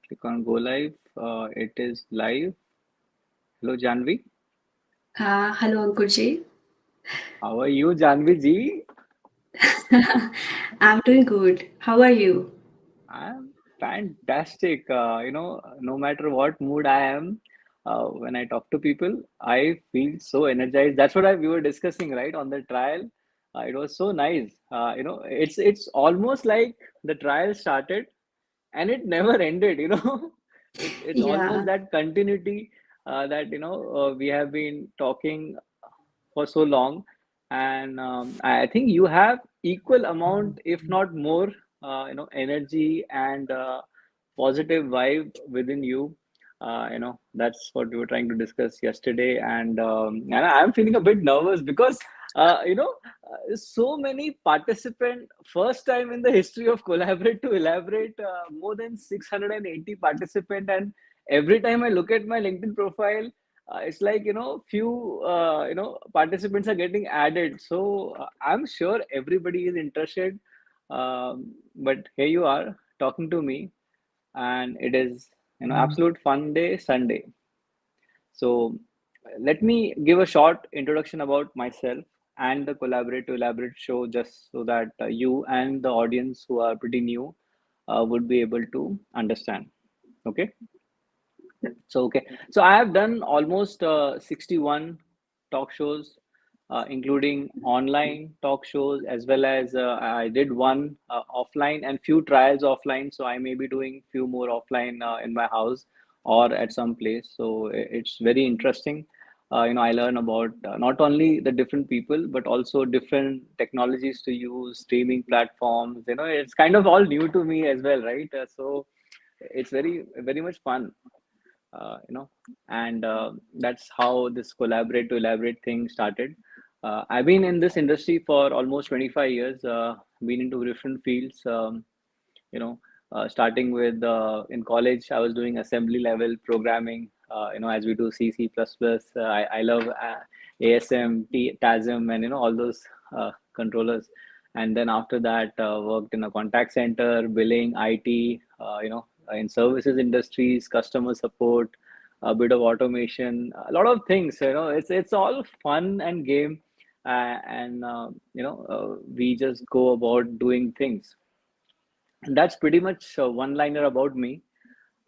Click on go live. It is live. Hello, Janvi. Hello, Ankurji. How are you, Janvi ji? I'm doing good. How are you? I'm fantastic. No matter what mood I am, when I talk to people, I feel so energized. That's what we were discussing, right, on the trial. It was so nice. It's almost like the trial started and it never ended. It's almost Yeah, that continuity that we have been talking for so long, and I think you have equal amount, if not more, energy and positive vibe within you. That's what we were trying to discuss yesterday, and I'm feeling a bit nervous because so many participant, first time in the history of collaborate to elaborate, more than 680 participant, and every time I look at my LinkedIn profile, it's like few participants are getting added, so I'm sure everybody is interested, but here you are talking to me, and it is absolute fun day Sunday. So let me give a short introduction about myself and the Collaborate to Elaborate show, just so that you and the audience who are pretty new would be able to understand. Okay. So I have done almost 61 talk shows, including online talk shows, as well as I did one offline and few trials offline. So I may be doing few more offline in my house or at some place. So it's very interesting. I learn about not only the different people, but also different technologies to use, streaming platforms. It's kind of all new to me as well, right? So it's very much fun, uh, you know, and that's how this collaborate to elaborate thing started. I've been in this industry for almost 25 years, been into different fields, you know, starting with in college, I was doing assembly level programming, as we do C, C++. I love ASM, TASM, and, all those controllers. And then after that, worked in a contact center, billing, IT, in services industries, customer support, a bit of automation, a lot of things. It's all fun and game, and we just go about doing things. And that's pretty much one liner about me.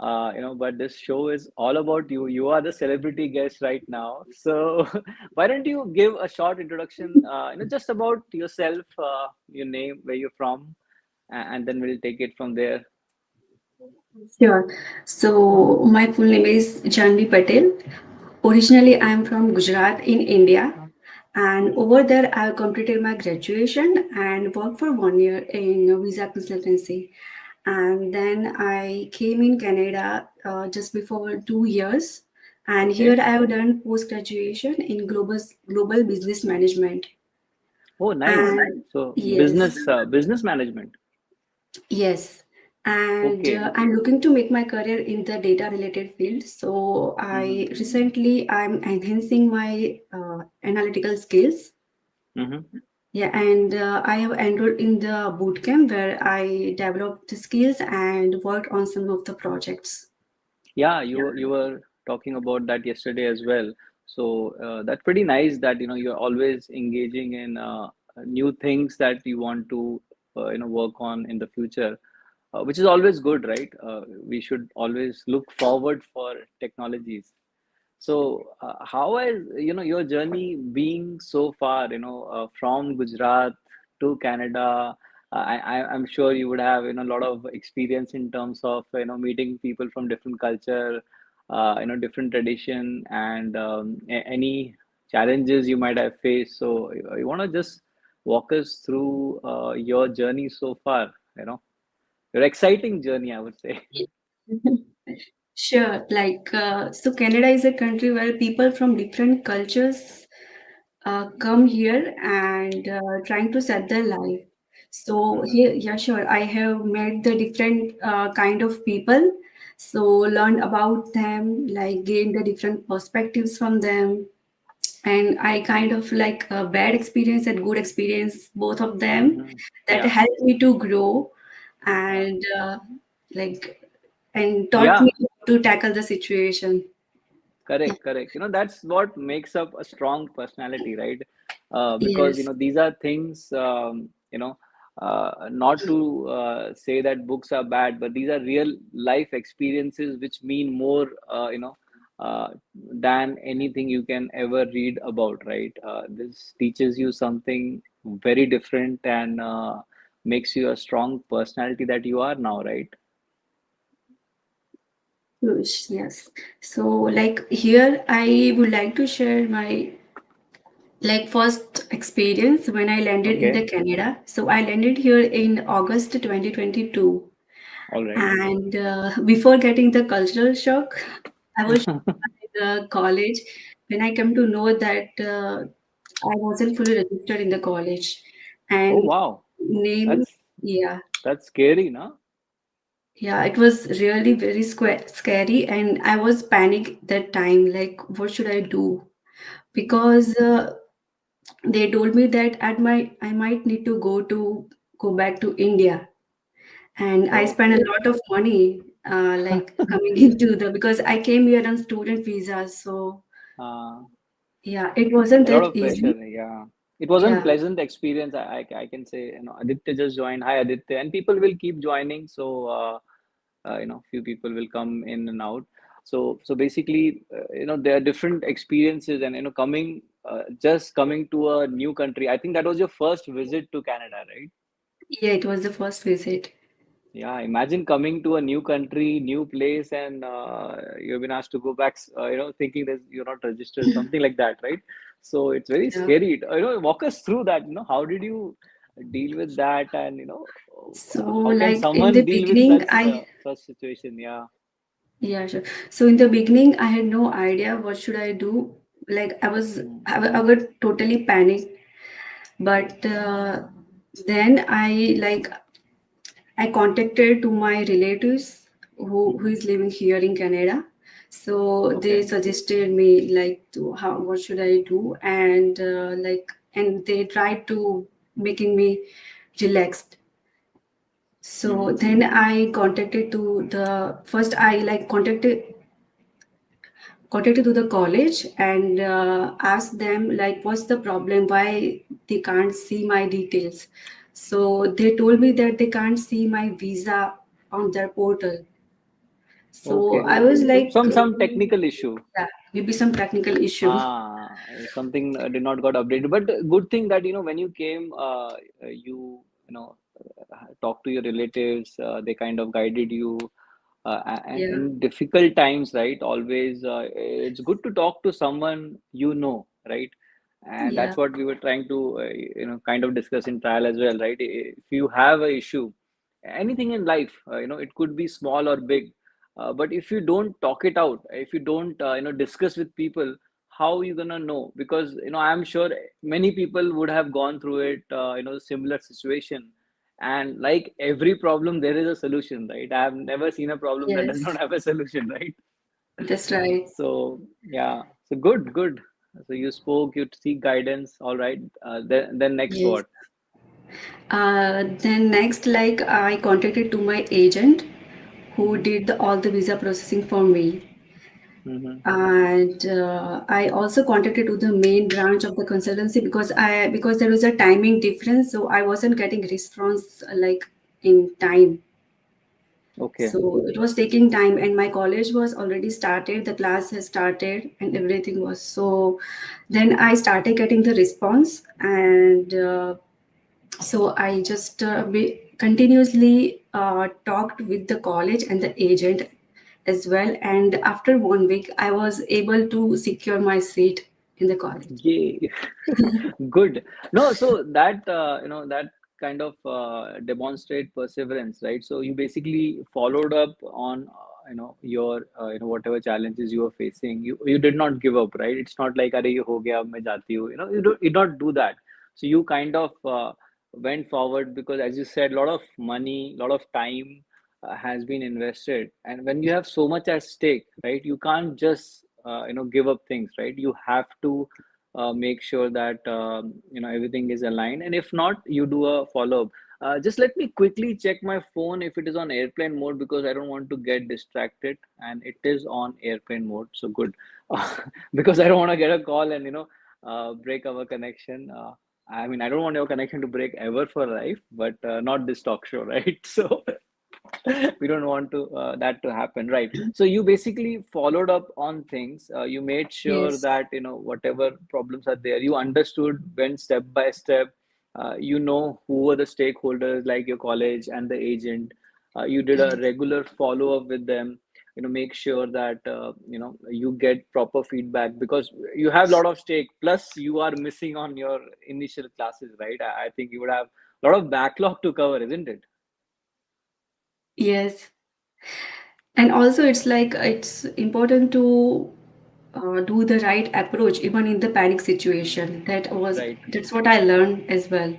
But this show is all about you. You are the celebrity guest right now. So why don't you give a short introduction, just about yourself, your name, where you're from, and then we'll take it from there. sure. So, my full name is Jahnavi Patel. Originally, I'm from Gujarat in India. And over there, I completed my graduation and worked for 1 year in a visa consultancy. And then I came in Canada just before 2 years. And Okay. here I have done post graduation in global business management. Oh, nice. And So yes, business management. yes. And Okay. I'm looking to make my career in the data related field. So Mm-hmm. I recently I'm enhancing my analytical skills. Mm-hmm. Yeah, and I have enrolled in the bootcamp where I developed the skills and worked on some of the projects. Yeah, you were talking about that yesterday as well. So that's pretty nice that you're always engaging in new things that you want to work on in the future, which is always good, right? We should always look forward for technologies. So how has your journey being so far? From Gujarat to Canada. I'm sure you would have a lot of experience in terms of meeting people from different culture, different tradition, and any challenges you might have faced. So you want to just walk us through your journey so far. Your exciting journey, I would say. Sure. So Canada is a country where people from different cultures come here and trying to set their life. So Hmm. here, yeah, sure. I have met the different kind of people. So learned about them, like gain the different perspectives from them. And I kind of like a bad experience and good experience, both of them, Hmm. that Yeah. helped me to grow Yeah. and like and taught Yeah. me to tackle the situation. Yeah. Correct, correct. That's what makes up a strong personality, right? Because, Yes. these are things, not to say that books are bad, but these are real life experiences which mean more, uh, than anything you can ever read about, right? This teaches you something very different and makes you a strong personality that you are now, right? Yes. So, like here, I would like to share my like first experience when I landed in the Okay, Canada. So I landed here in August 2022, all right. and before getting the cultural shock, I was shocked by the college when I came to know that I wasn't fully registered in the college, Oh, and wow. name, That's yeah. That's scary, no? Yeah, it was really very scary, and I was panic that time. Like, what should I do? Because they told me that I might need to go back to India, and I spent a Okay. lot of money, like coming into the because I came here on student visa. So Uh, yeah, it wasn't a lot that of easy. pressure, yeah. It wasn't Yeah, pleasant experience. I can say, Aditya just joined. Hi, Aditya, and people will keep joining. So, few people will come in and out. So basically, there are different experiences, and just coming to a new country. I think that was your first visit to Canada, right? yeah, it was the first visit. Yeah, imagine coming to a new country, new place, and you've been asked to go back, thinking that you're not registered, something like that, right? So it's very Yeah. scary. Walk us through that. How did you deal with that, and So how can like in the someone deal with beginning, such situation? Yeah. yeah, sure. So in the beginning, I had no idea what should I do. Like Mm. I got totally panicked. But then I contacted to my relatives who Hmm. is living here in Canada. So they Okay. suggested me like to how what should I do, and and they tried to making me relaxed. So Hmm. then I contacted to the first I like contacted to the college and asked them like what's the problem, why they can't see my details. So they told me that they can't see my visa on their portal. So Okay. I was So like, some technical issue. yeah, maybe some technical issue. Something did not got updated. But good thing that when you came, talk to your relatives. They kind of guided you, and Yeah, in difficult times, right? Always, it's good to talk to someone right? And yeah, that's what we were trying to, kind of discuss in trial as well, right? If you have a issue, anything in life, it could be small or big, but if you don't talk it out, if you don't, discuss with people, how you gonna know? Because I'm sure many people would have gone through it, similar situation, and like every problem, there is a solution, right? I have never seen a problem that does yes, not have a solution, right? that's right. So yeah, so good, good. So you spoke, you seek guidance, all right. Then next Yes. what? Then next, like I contacted to my agent who Mm-hmm. did all the visa processing for me. Mm-hmm. And I also contacted to the main branch of the consultancy because there was a timing difference, so I wasn't getting response like in time. Okay. So it was taking time, and my college was already started. The class has started, and everything was so. Then I started getting the response, and so I just continuously talked with the college and the agent as well. And after 1 week, I was able to secure my seat in the college. Yay. Good. No, so that that kind of demonstrate perseverance, right? So you basically followed up on your whatever challenges you were facing. You did not give up, right? It's not like "Arey, ye ho gaya, ab main jati hu." You don't do that. So you kind of went forward because, as you said, a lot of money, a lot of time has been invested, and when you have so much at stake, right? You can't just give up things, right? You have to make sure that everything is aligned, and if not, you do a follow up. Just let me quickly check my phone if it is on airplane mode because I don't want to get distracted. And it is on airplane mode, so good. Because I don't want to get a call and break our connection. I mean, I don't want your connection to break ever for life, but not this talk show, right? So we don't want to that to happen, right? So you basically followed up on things. You made sure Yes, that whatever problems are there, you understood, went step by step. Who were the stakeholders like your college and the agent. You did a yes, regular follow up with them. Make sure that you get proper feedback because you have a lot of stake. Plus, you are missing on your initial classes, right? I think you would have a lot of backlog to cover, isn't it? yes. And also, it's like it's important to do the right approach even in the panic situation. Right. That's what I learned as well.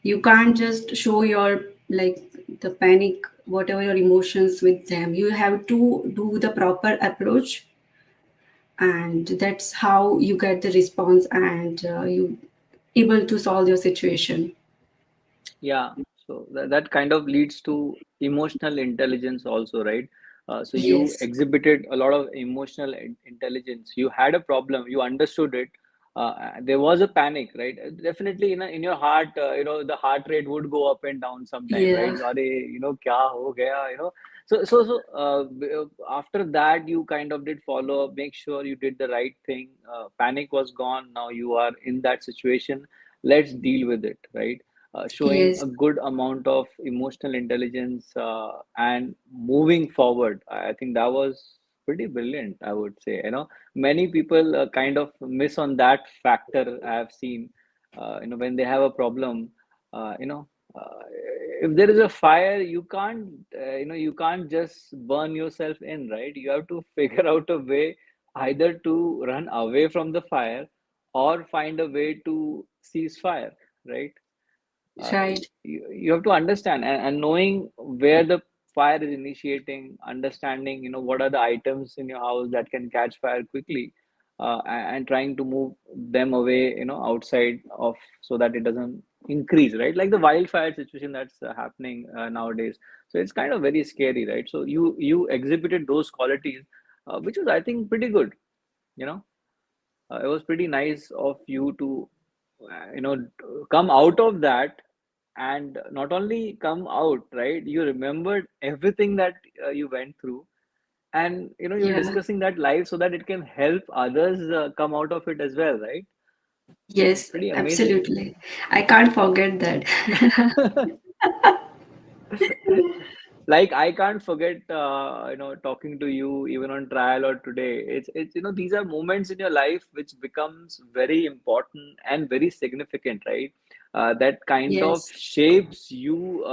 You can't just show your like the panic, whatever your emotions with them. You have to do the proper approach, and that's how you get the response and you able to solve your situation. Yeah, so that kind of leads to emotional intelligence also, right? So you Yes, exhibited a lot of emotional intelligence. You had a problem, you understood it. There was a panic, right? Definitely, in your heart, the heart rate would go up and down sometime, right? yeah, Are kya ho gaya, So after that, you kind of did follow up, make sure you did the right thing. Panic was gone. Now you are in that situation. Let's deal with it, right? Showing yes, a good amount of emotional intelligence and moving forward. I think that was pretty brilliant, I would say. Many people kind of miss on that factor. I have seen, when they have a problem, uh, if there is a fire, you can't just burn yourself in, right? You have to figure out a way either to run away from the fire or find a way to cease fire, right? uh, right, you have to understand and knowing where the fire is initiating, understanding what are the items in your house that can catch fire quickly, and trying to move them away outside of so that it doesn't increase, right? Like the wildfire situation that's happening nowadays. So it's kind of very scary, right? So you exhibited those qualities, which was, I think, pretty good. you know it was pretty nice of you to come out of that, and not only come out, right? You remembered everything that you went through, and you're yeah, discussing that live so that it can help others come out of it as well, right? So yes, pretty amazing. absolutely. I can't forget that. Like I can't forget talking to you even on trial or today. It's these are moments in your life which becomes very important and very significant, right? That kind of Yes, shapes you,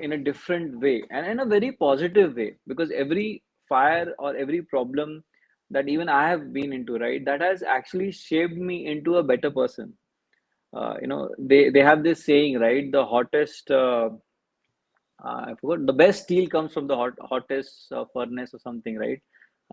in a different way and in a very positive way, because every fire or every problem that even I have been into, right, that has actually shaped me into a better person. They have this saying, right? The hottest I forgot, the best steel comes from the hottest furnace or something, right?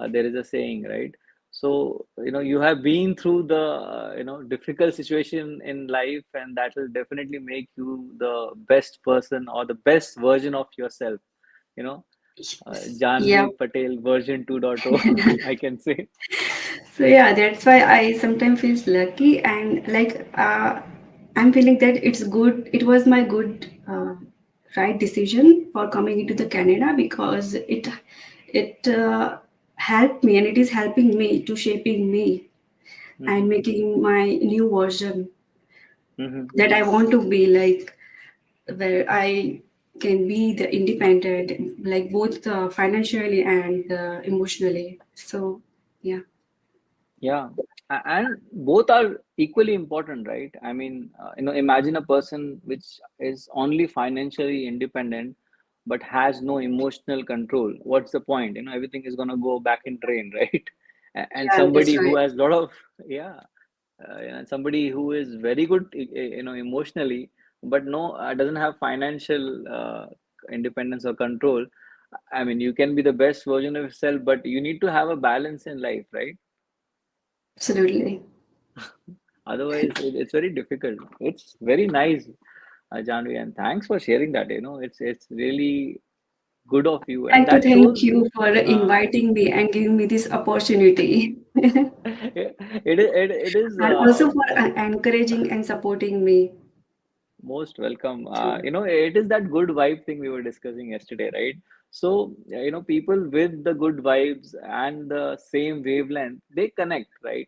There is a saying, right? So you have been through the difficult situation in life, and that will definitely make you the best person or the best version of yourself. You know, yeah. Janvi Patel version 2.0, I can say. So yeah, that's why I sometimes feels lucky and like I'm feeling that it's good. It was my good right decision for coming into the Canada because it helped me and it is helping me to shaping me and Hmm. making my new version Hmm. that I want to be like where I can be the independent like both financially and emotionally. So yeah. Yeah, and both are equally important, right? I mean, imagine a person which is only financially independent but has no emotional control. What's the point? Everything is gonna go back in drain, right? And Yeah, somebody that's who right. has a lot of, yeah, and somebody who is very good, emotionally, but no, doesn't have financial independence or control. I mean, you can be the best version of yourself, but you need to have a balance in life, right? Absolutely. Otherwise, it's very difficult. It's very nice. Janvi, and thanks for sharing that. It's really good of you, I'd and like to that thank shows. you for Uh, inviting me and giving me this opportunity. And it is also for encouraging and supporting me most welcome. too. It is that good vibe thing we were discussing yesterday, right? So, people with the good vibes and the same wavelength, they connect, right?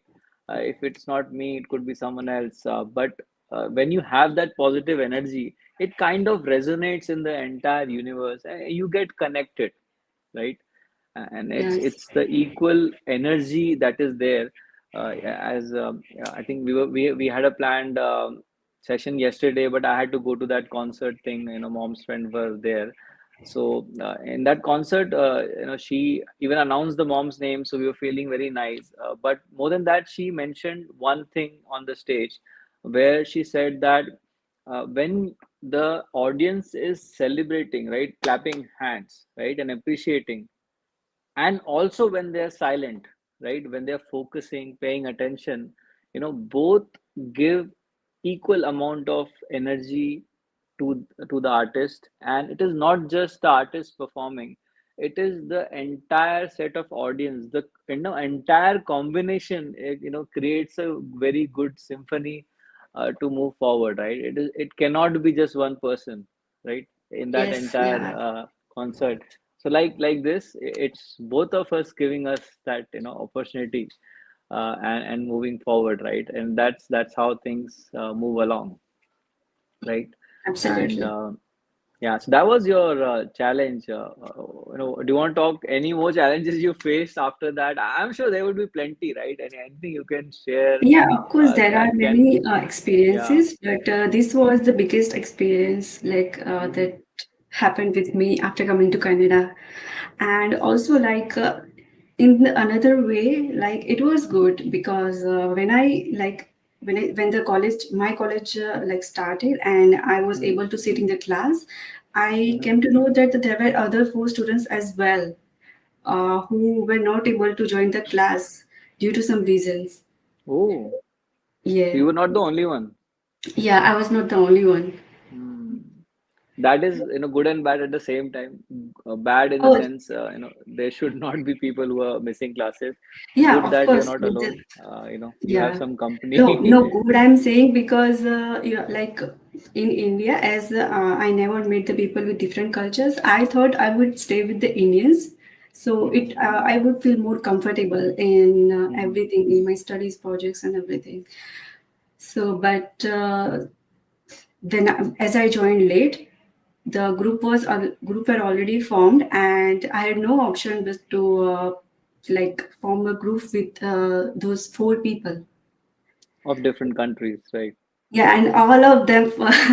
If it's not me, it could be someone else. But when you have that positive energy, it kind of resonates in the entire universe, and you get connected, right? And Yes. it's the equal energy that is there. As I think we had a planned session yesterday, but I had to go to that concert thing. Mom's friend were there, so in that concert, she even announced the mom's name, so we were feeling very nice. But more than that, she mentioned one thing on the stage, where she said that when the audience is celebrating, right, clapping hands, right, and appreciating, and also when they're silent, right, when they're focusing, paying attention, both give equal amount of energy to the artist. And it is not just the artist performing, it is the entire set of audience, the entire combination. It creates a very good symphony to move forward, right? It cannot be just one person, right, in that Yes. entire Yeah. concert. So like this, it's both of us giving us that opportunity, and moving forward, right? And that's how things move along, right? And Absolutely. yeah, so that was your challenge. Do you want to talk any more challenges you faced after that? I'm sure there would be plenty, right? And anything you can share Yeah, of course, there are that can, many yeah. experiences, but this was the biggest experience Hmm. that happened with me after coming to Canada. And also, in another way, like it was good because when the college, my college started, and I was Hmm. able to sit in the class, I Hmm. came to know that there were other four students as well who were not able to join the class due to some reasons. Oh, so Yeah. you were not the only one. Yeah, I was not the only one. Hmm. That is, good and bad at the same time. Bad in the Oh, sense, there should not be people who are missing classes. yeah, Good of that you're course. not alone. You have Yeah. some No, company. no, good. I'm saying because in India, as I never met the people with different cultures, I thought I would stay with the Indians. So Hmm. I would feel more comfortable in Hmm. everything, in my studies, projects, and everything. So, but then as I joined late, the group were already formed, and I had no option but to form a group with those four people. Of different countries, right? Yeah, and all of them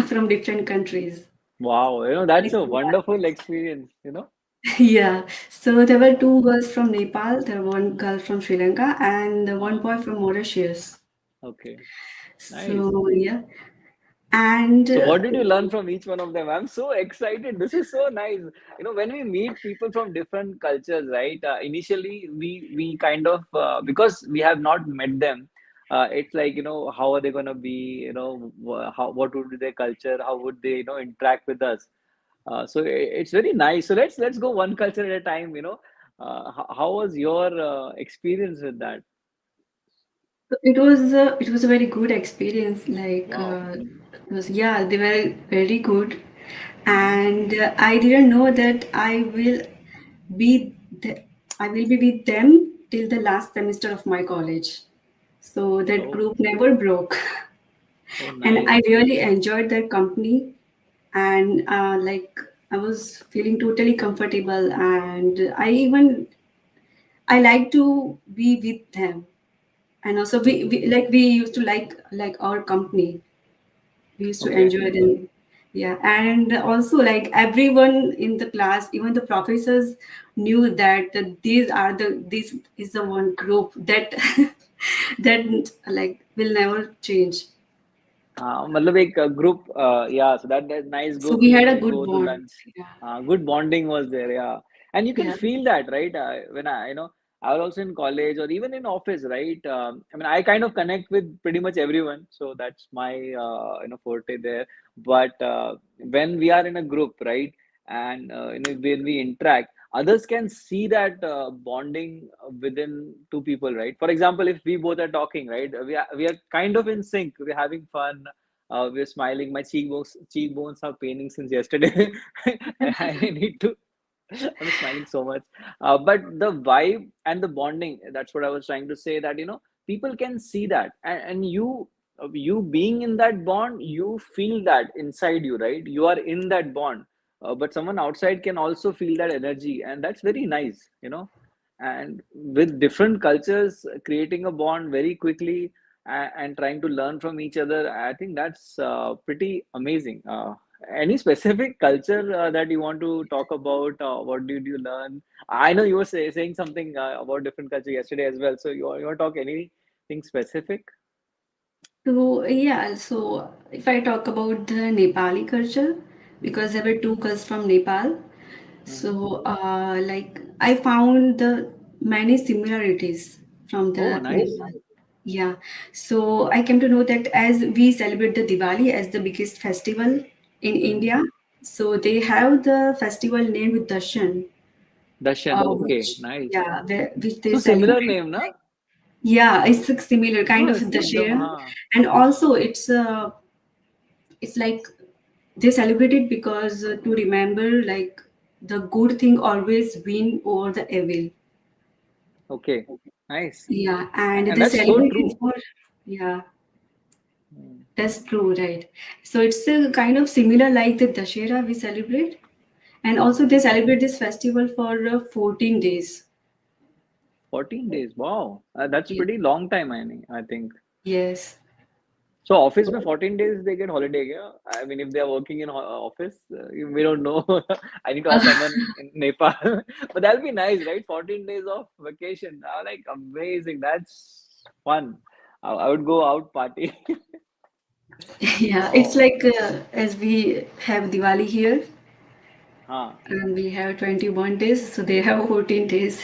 from different countries. Wow, that's Like, a wonderful experience. yeah, so there were two girls from Nepal, there were one girl from Sri Lanka, and one Ah, boy from Mauritius. okay, nice. So yeah, and So what did you learn from each one of them? I'm so excited. This is so nice. When we meet people from different cultures, right? Initially, we kind of because we have not met them. It's like, how are they gonna be? How, what would be their culture? How would they interact with us? So it's very nice. So let's go one culture at a time. How was your experience with that? it was a very good experience. Wow. It was, yeah, they were very good, Hmm. and I didn't know that be I will be with them till the last semester of my college. So that Oh, group never broke, oh, and nice. I really enjoyed their company, and I was feeling totally comfortable, and I like to be with them, and also we used to like our company. We used to Okay. enjoy them. Yeah, and also like everyone in the class, even the professors knew that this is the one group that that will never change. मतलब एक group, yeah, so that nice So group, we had a you good go to bond. lunch. Yeah, Good bonding was there, yeah. And you can yeah, feel that, right? When I was also in college or even in office, right? I mean, I kind of connect with pretty much everyone, so that's my forte there. But when we are in a group, right, and when we interact, others can see that bonding within two people, right? For example, if we both are talking, right, we are kind of in sync. We're having fun. We're smiling. My cheekbones are paining since yesterday. I need to I'm smiling so much. But the vibe and the bonding, that's what I was trying to say, that, people can see that. And you being in that bond, you feel that inside you, right? You are in that bond. But someone outside can also feel that energy. And that's very nice. And with different cultures, creating a bond very quickly and trying to learn from each other, I think that's pretty amazing. Any specific culture that you want to talk about? What did you learn? I know you were saying something about different culture yesterday as well. So you want to talk anything specific? So yeah, so if I talk about the Nepali culture, Mm-hmm. because there were two girls from Nepal, Mm-hmm. so like I found the many similarities from Oh, the nice. Nepal. Yeah, so I came to know that as we celebrate the Diwali as the biggest festival in Mm-hmm. India, so they have the festival named Darshan, Darshan. Okay, which nice. yeah, which they So similar celebrate. name, na? Yeah, it's a similar kind No, of it's ekdam, Dashera, हाँ. and also it's like they celebrate it because to remember like the good thing always win over the evil. Okay, nice. Yeah, and And they that's so celebrate it true. for yeah, Mm. that's true, right? So it's a kind of similar like the Dashera we celebrate, and also they celebrate this festival for 14 days. 14 days. Wow. That's Yeah. pretty long time, I think. Yes. So office में 14 days they get holiday क्या? I mean, if they are working in office, we don't know. I need to ask someone in Nepal. But that'll be nice, right? 14 days of vacation. Like amazing. That's fun. I would go out party. Yeah, it's Oh, like as we have Diwali here हाँ. and we have 21 days, so they have 14 days.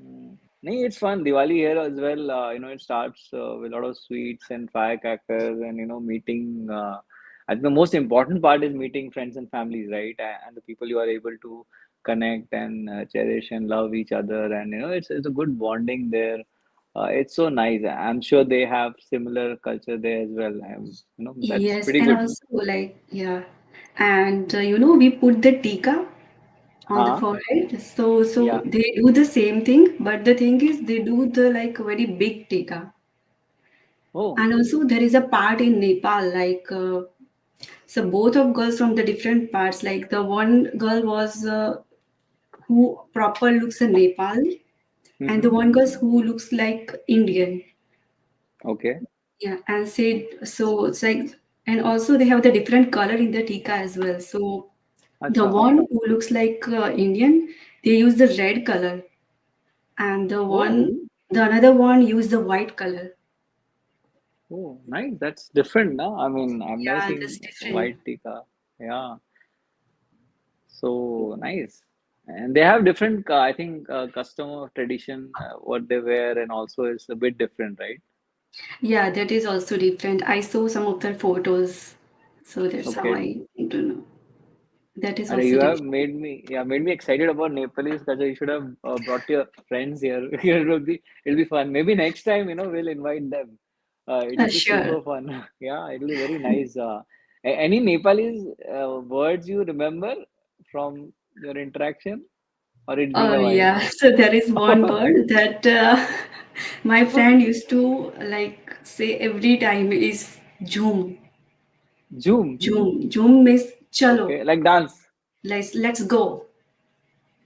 Mm. Nee, it's fun. Diwali here as well. It starts with a lot of sweets and firecrackers and, meeting. I think the most important part is meeting friends and families, right? And the people you are able to connect and cherish and love each other. And, it's a good bonding there. It's so nice. I'm sure they have similar culture there as well. That's Yes, pretty and good. also like yeah, and we put the tika on the Huh? forehead. So Yeah. they do the same thing, but the thing is they do the like very big tika. Oh. And also there is a part in Nepal like so both of girls from the different parts. Like the one girl was who proper looks a Nepali, and the Mm-hmm. one girl who looks like Indian. Okay. Yeah, and said so it's like, and also they have the different color in the tika as well. So the Acha. one who looks like Indian, they use the red color, and Oh. the another one use the white color. Oh, nice. That's different, no? I mean, I've never Yeah, that's seen different. white tikka. Yeah, so nice. And they have different, I think, custom or tradition, what they wear, and also is a bit different, right? Yeah, that is also different. I saw some of the photos, so that's how Okay. I don't know. That is And also you have different. made me excited about Nepalese culture. You should have brought your friends here. It'll be fun. Maybe next time, we'll invite them. It'll be Sure. super fun. Yeah, it'll be very nice. Any Nepalese words you remember from your interaction, or it's been Oh a while? yeah. So there is one word that my friend used to like say every time is zoom. Zoom. Zoom. Zoom means chalo. Okay, like dance. Let's go.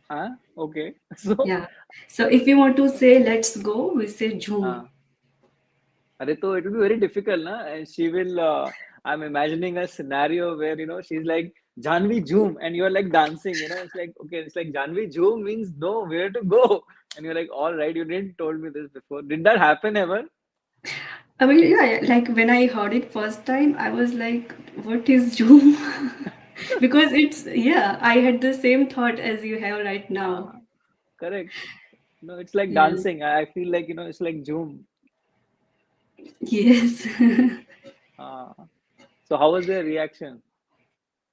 Huh? Okay. So, Yeah. So if you want to say let's go, we say zoom. uh, अरे तो it will be very difficult, na? And she will. I'm imagining a scenario where she's like Janvi Zoom, and you're like dancing. It's like okay, it's like Janvi Zoom means no, where to go, and you're like, all right, you didn't told me this before. Did that happen ever? I mean, yeah, like when I heard it first time, I was like, what is zoom? Because it's, yeah, I had the same thought as you have right now. Ah, correct. No, it's like Yes. dancing. I feel like, it's like Zoom. Yes. Uh, so how was their reaction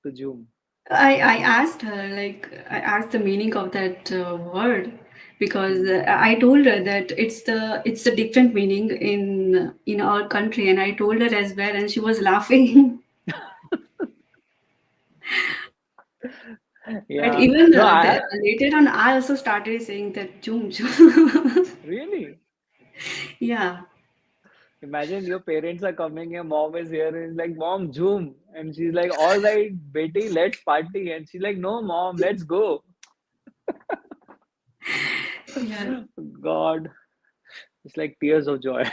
to Zoom? I asked her, like, I asked the meaning of that word because Hmm. I told her that it's a different meaning in our country, and I told her as well, and she was laughing. But Yeah. even No, I have later on, I also started saying that "chum chum." really. Yeah, Imagine your parents are coming, your mom is here, and is like, Mom, Zoom. And she's like, all right, Betty, let's party. And she's like, no, Mom, let's go. yeah. God, it's like tears of joy.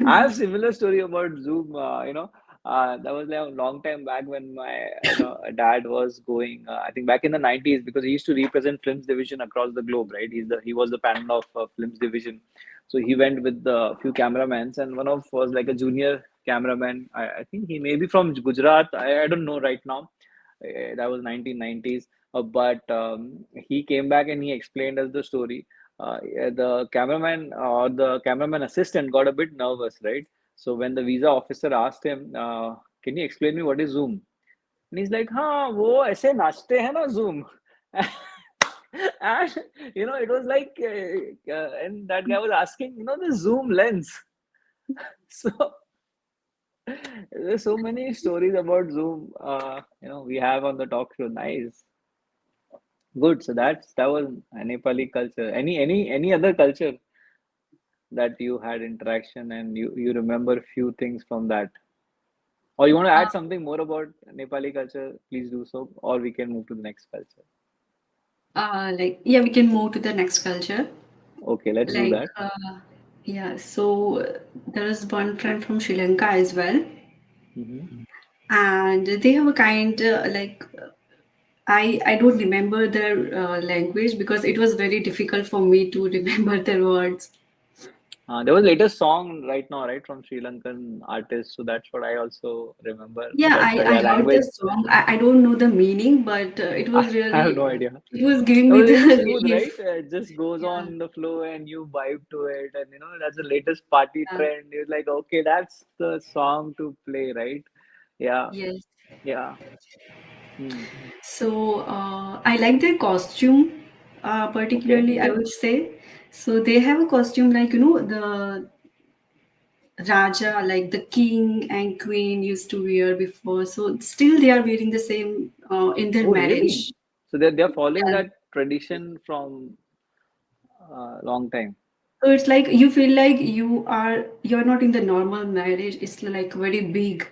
I have similar story about Zoom. That was like a long time back when my dad was going. I think back in the 90s because he used to represent films division across the globe, right? He was the panel of films division, so he went with the few cameramans, and one of was like a junior cameraman. I think he may be from Gujarat. I don't know right now. That was 1990s. But he came back and he explained us the story. Yeah, the cameraman or the cameraman assistant got a bit nervous, right? So when the visa officer asked him, "Can you explain me what is Zoom?" And he's like, "हाँ वो ऐसे नाचते हैं ना Zoom." And it was like, and that guy was asking, the zoom lens. So there's so many stories about Zoom. We have on the talk show. Nice, good. So that was a Nepali culture. Any other culture that you had interaction and you remember few things from that, or you want to add something more about Nepali culture, please do so, or we can move to the next culture. Like, yeah, we can move to the next culture. Okay, let's do Like, that. yeah, so there is one friend from Sri Lanka as well, Hmm. and they have a kind like I don't remember their language because it was very difficult for me to remember their words. There was latest song right now, right, from Sri Lankan artist, so that's what I also remember. Yeah, But I yeah, heard the language, song. I don't know the meaning, but it I was have really, no idea. it was giving It me was the really smooth, right? relief. It just goes Yeah, on the flow and you vibe to it. And that's the latest party yeah, trend. You're like, okay, that's the song to play, right? Yeah, yes. yeah. Hmm. So I like their costume, Okay. particularly, I would say. So they have a costume like, the Raja, like the king and queen used to wear before. So still they are wearing the same in their Oh, really? marriage. So they're following Yeah. that tradition from long time. So it's like you feel like you're not in the normal marriage. It's like very big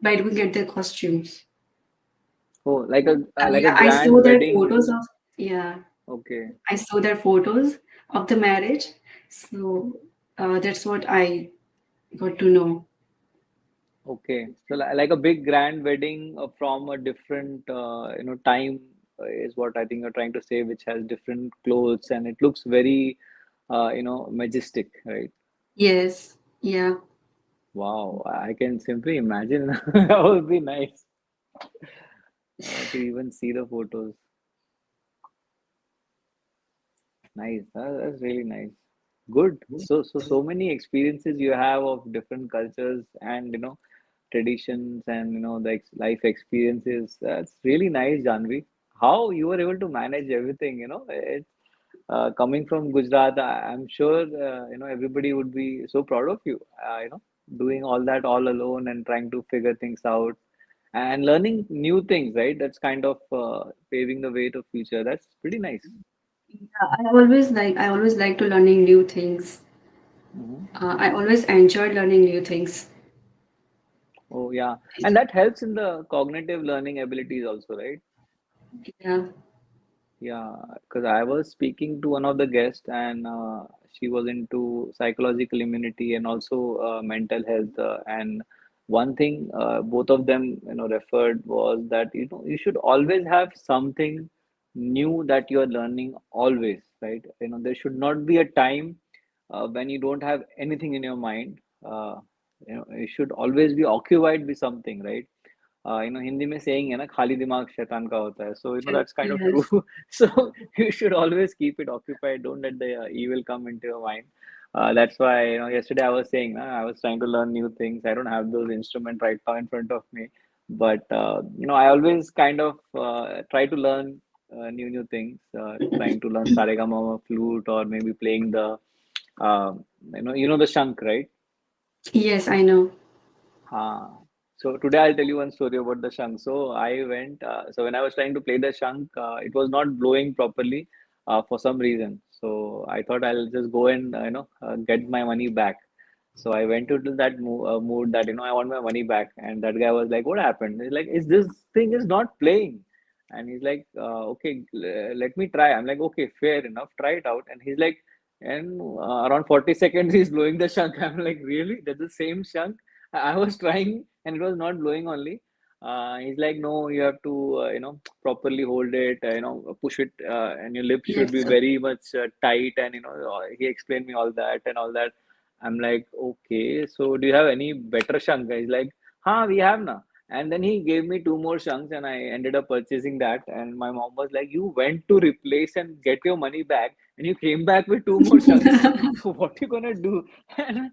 by looking at their costumes. Oh, like a Yeah, I saw grand their wedding. photos of yeah, Okay. I saw their photos of the marriage. So that's what I got to know. Okay. So like a big grand wedding from a different time is what I think you're trying to say, which has different clothes and it looks very majestic, right? Yes, yeah. Wow, I can simply imagine. That would be nice to even see the photos. Nice. That's really nice. Good. So many experiences you have of different cultures and traditions and the life experiences. That's really nice, Janvi. How you were able to manage everything, it's coming from Gujarat. I'm sure everybody would be so proud of you. Doing all that all alone and trying to figure things out and learning new things, right? That's kind of paving the way to future. That's pretty nice. Yeah, I always like to learning new things. Mhm. I always enjoy learning new things. Oh, yeah. And that helps in the cognitive learning abilities also, right? Yeah. Yeah, because I was speaking to one of the guests and she was into psychological immunity and also mental health. And one thing both of them, referred was that, you should always have something new that you're learning always, right? There should not be a time when you don't have anything in your mind. You should always be occupied with something, right? Hindi में saying है ना, खाली दिमाग शैतान का होता है. So that's kind of Yes. true. So you should always keep it occupied. Don't let the evil come into your mind. That's why yesterday I was saying, I was trying to learn new things. I don't have those instruments right now in front of me, but I always kind of try to learn new things. Trying to learn saregama flute, or maybe playing the uh, the shank, right? Yes, I know. Ah, so today I'll tell you one story about the shank. So I went, so when I was trying to play the shank, it was not blowing properly for some reason. So I thought I'll just go and, get my money back. So I went into that mood that, I want my money back. And that guy was like, what happened? He's like, is this thing is not playing? And he's like, okay, let me try. I'm like, okay, fair enough, try it out. And he's like, and around 40 seconds he's blowing the shank. I'm like, really? That's the same shank? I was trying and it was not blowing only. He's like, no, you have to, properly hold it, push it, and your lips should Yes, be sir. very much tight. And, he explained me all that and all that. I'm like, okay, so do you have any better shank? He's like, we have na. And then he gave me two more shanks and I ended up purchasing that. And my mom was like, you went to replace and get your money back and you came back with two more shanks. What you gonna do? And,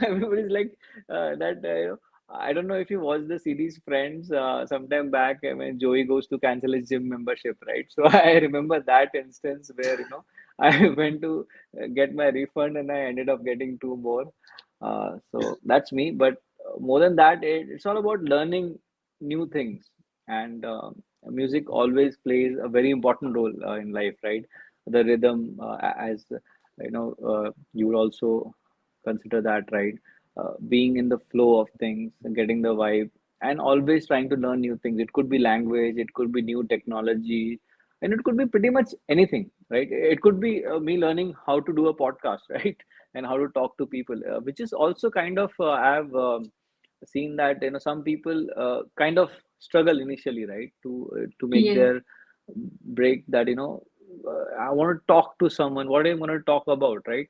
everybody's like, that I don't know if you watched the series Friends sometime back when Joey goes to cancel his gym membership, right? So I remember that instance where I went to get my refund and I ended up getting two more. So that's me. But more than that, it's all about learning new things, and music always plays a very important role in life, right? The rhythm, as you would also consider that, right? Being in the flow of things, getting the vibe, and always trying to learn new things. It could be language, it could be new technology, and it could be pretty much anything, right? It could be me learning how to do a podcast, right? And how to talk to people, which is also kind of I've seen that some people kind of struggle initially, right, to make Yes. their break that I want to talk to someone. What am I going to talk about, right?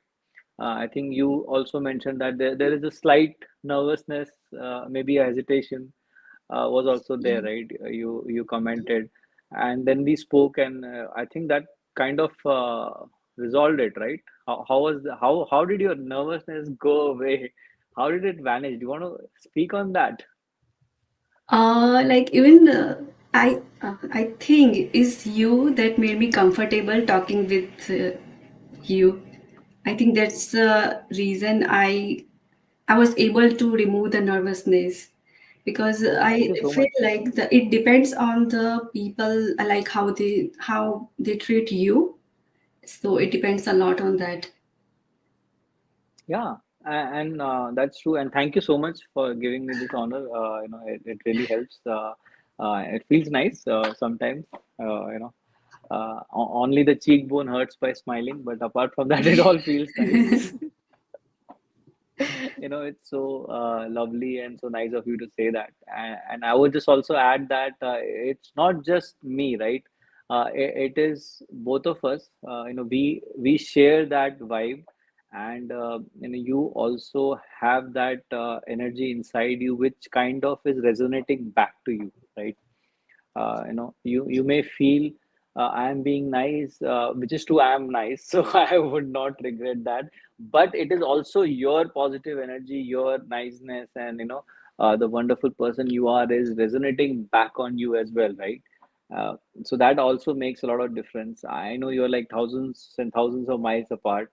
I think you also mentioned that there is a slight nervousness, maybe a hesitation was also there, right? You commented, and then we spoke, and I think that kind of resolved it, right? How did your nervousness go away? How did it vanish? Do you want to speak on that? Like even I think it's you that made me comfortable talking with you. I think that's the reason I was able to remove the nervousness because Thank I you so feel much. like it depends on the people, like how they treat you. So it depends a lot on that. Yeah, and that's true. And thank you so much for giving me this honor. It really helps. It feels nice sometimes. Only the cheekbone hurts by smiling, but apart from that, it all feels nice. It's so lovely and so nice of you to say that. And I would just also add that it's not just me, right? It is both of us. We share that vibe, and you also have that energy inside you, which kind of is resonating back to you, right? You may feel I am being nice, which is true, I am nice, so I would not regret that. But it is also your positive energy, your niceness, and the wonderful person you are is resonating back on you as well, right? uh, so that also makes a lot of difference. I know you're like thousands and thousands of miles apart,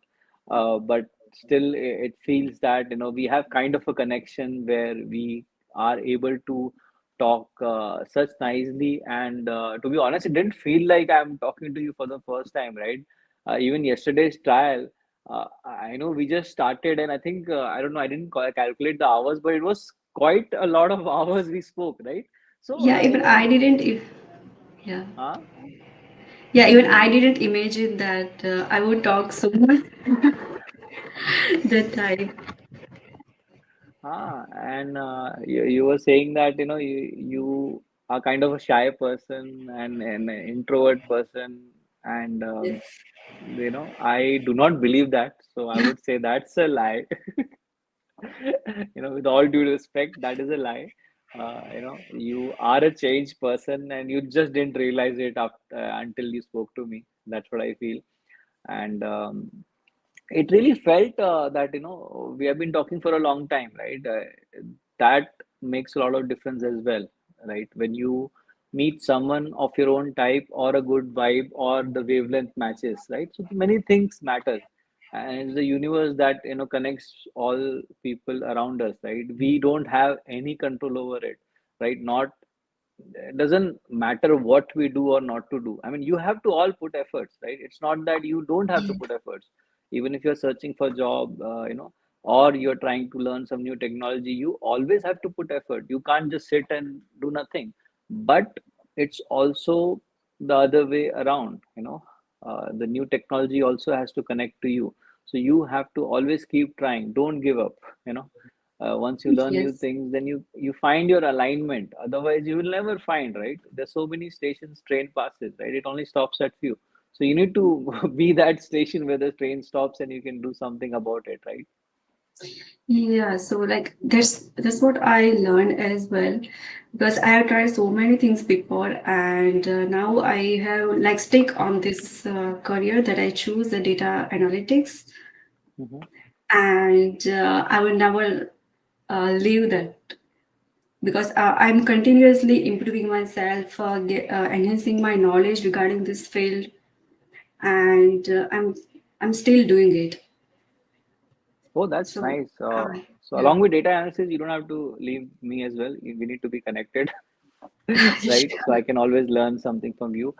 but still it feels that we have kind of a connection where we are able to talk such nicely. And to be honest, it didn't feel like I'm talking to you for the first time, right? Even yesterday's trial, I know we just started, and I think I don't know, I didn't calculate the hours, but it was quite a lot of hours we spoke, right? So Yeah, even I didn't. Yeah. uh, Yeah, even I didn't imagine that I would talk so much that time. and you were saying that you are kind of a shy person and an introvert person, and Yes. I do not believe that, so I would say that's a lie. With all due respect, that is a lie. You are a changed person and you just didn't realize it until you spoke to me. That's what I feel. And it really felt that we have been talking for a long time, right? That makes a lot of difference as well, right? When you meet someone of your own type or a good vibe or the wavelength matches, right? So many things matter, and it's the universe that connects all people around us, right? We don't have any control over it, right? Not It doesn't matter what we do or not to do. I mean, you have to all put efforts, right? It's not that you don't have to Yeah. put efforts. Even if you're searching for a job, or you're trying to learn some new technology, you always have to put effort. You can't just sit and do nothing. But it's also the other way around, the new technology also has to connect to you. So you have to always keep trying. Don't give up, you know once you learn new Yes. things, then you find your alignment. Otherwise you will never find, right? There's so many stations train passes, right? It only stops at few. So you need to be that station where the train stops and you can do something about it, right? Yeah, so like that's what I learned as well, because I have tried so many things before, and now I have like stick on this career that I choose, the data analytics, Hmm. and I will never leave that, because I'm continuously improving myself, enhancing my knowledge regarding this field, and I'm still doing it. Oh, that's So nice. So yeah, along with data analysis, you don't have to leave me as well. We need to be connected. Right? So I sure. can always learn something from you.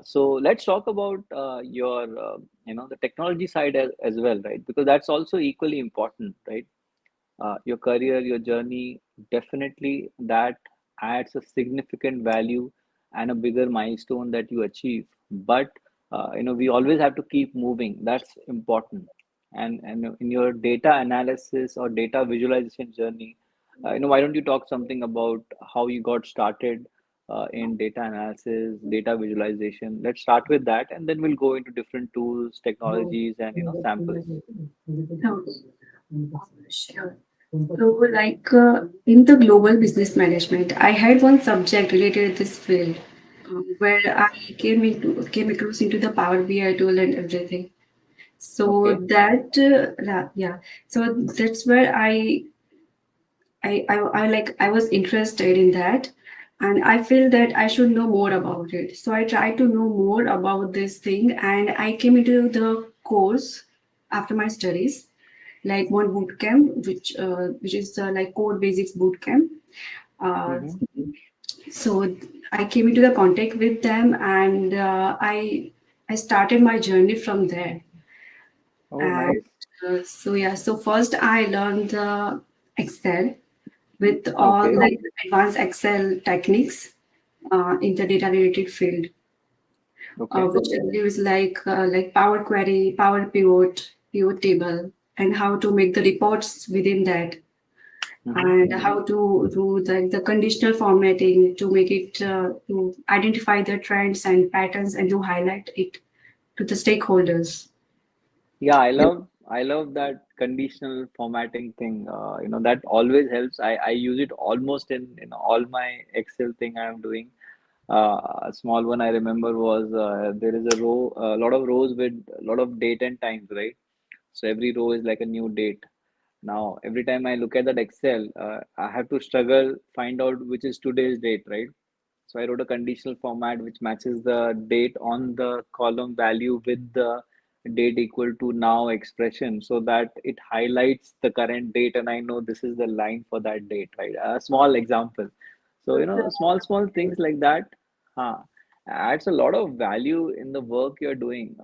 So let's talk about your, the technology side as well, right? Because that's also equally important, right? Your career, your journey, definitely that adds a significant value and a bigger milestone that you achieve. But we always have to keep moving. That's important. And in your data analysis or data visualization journey, why don't you talk something about how you got started in data analysis, data visualization? Let's start with that, and then we'll go into different tools, technologies, and samples. No, sure. So, like in the global business management, I had one subject related to this field, where I came across into the Power BI tool and everything. So Okay. yeah, so that's where I was interested in that, and I feel that I should know more about it. So I tried to know more about this thing, and I came into the course after my studies, like one boot camp, which is like Code Basics boot camp. Uh, Mm-hmm. so I came into the contact with them, and I started my journey from there. Oh, And nice. so yeah, so first I learned Excel with all Okay. like advanced Excel techniques in the data related field, Okay. which includes like Power Query, Power Pivot, Pivot Table, and how to make the reports within that, Mm-hmm. and how to do the conditional formatting to make it to identify the trends and patterns and to highlight it to the stakeholders. Yeah, I love that conditional formatting thing. That always helps. I use it almost in all my Excel thing I'm doing. A small one I remember was there is a lot of rows with a lot of date and times, right? So every row is like a new date. Now, every time I look at that Excel, I have to struggle find out which is today's date, right? So I wrote a conditional format which matches the date on the column value with the date equal to now expression so that it highlights the current date and I know this is the line for that date, right? A small example. So, small things like that huh, adds a lot of value in the work you're doing.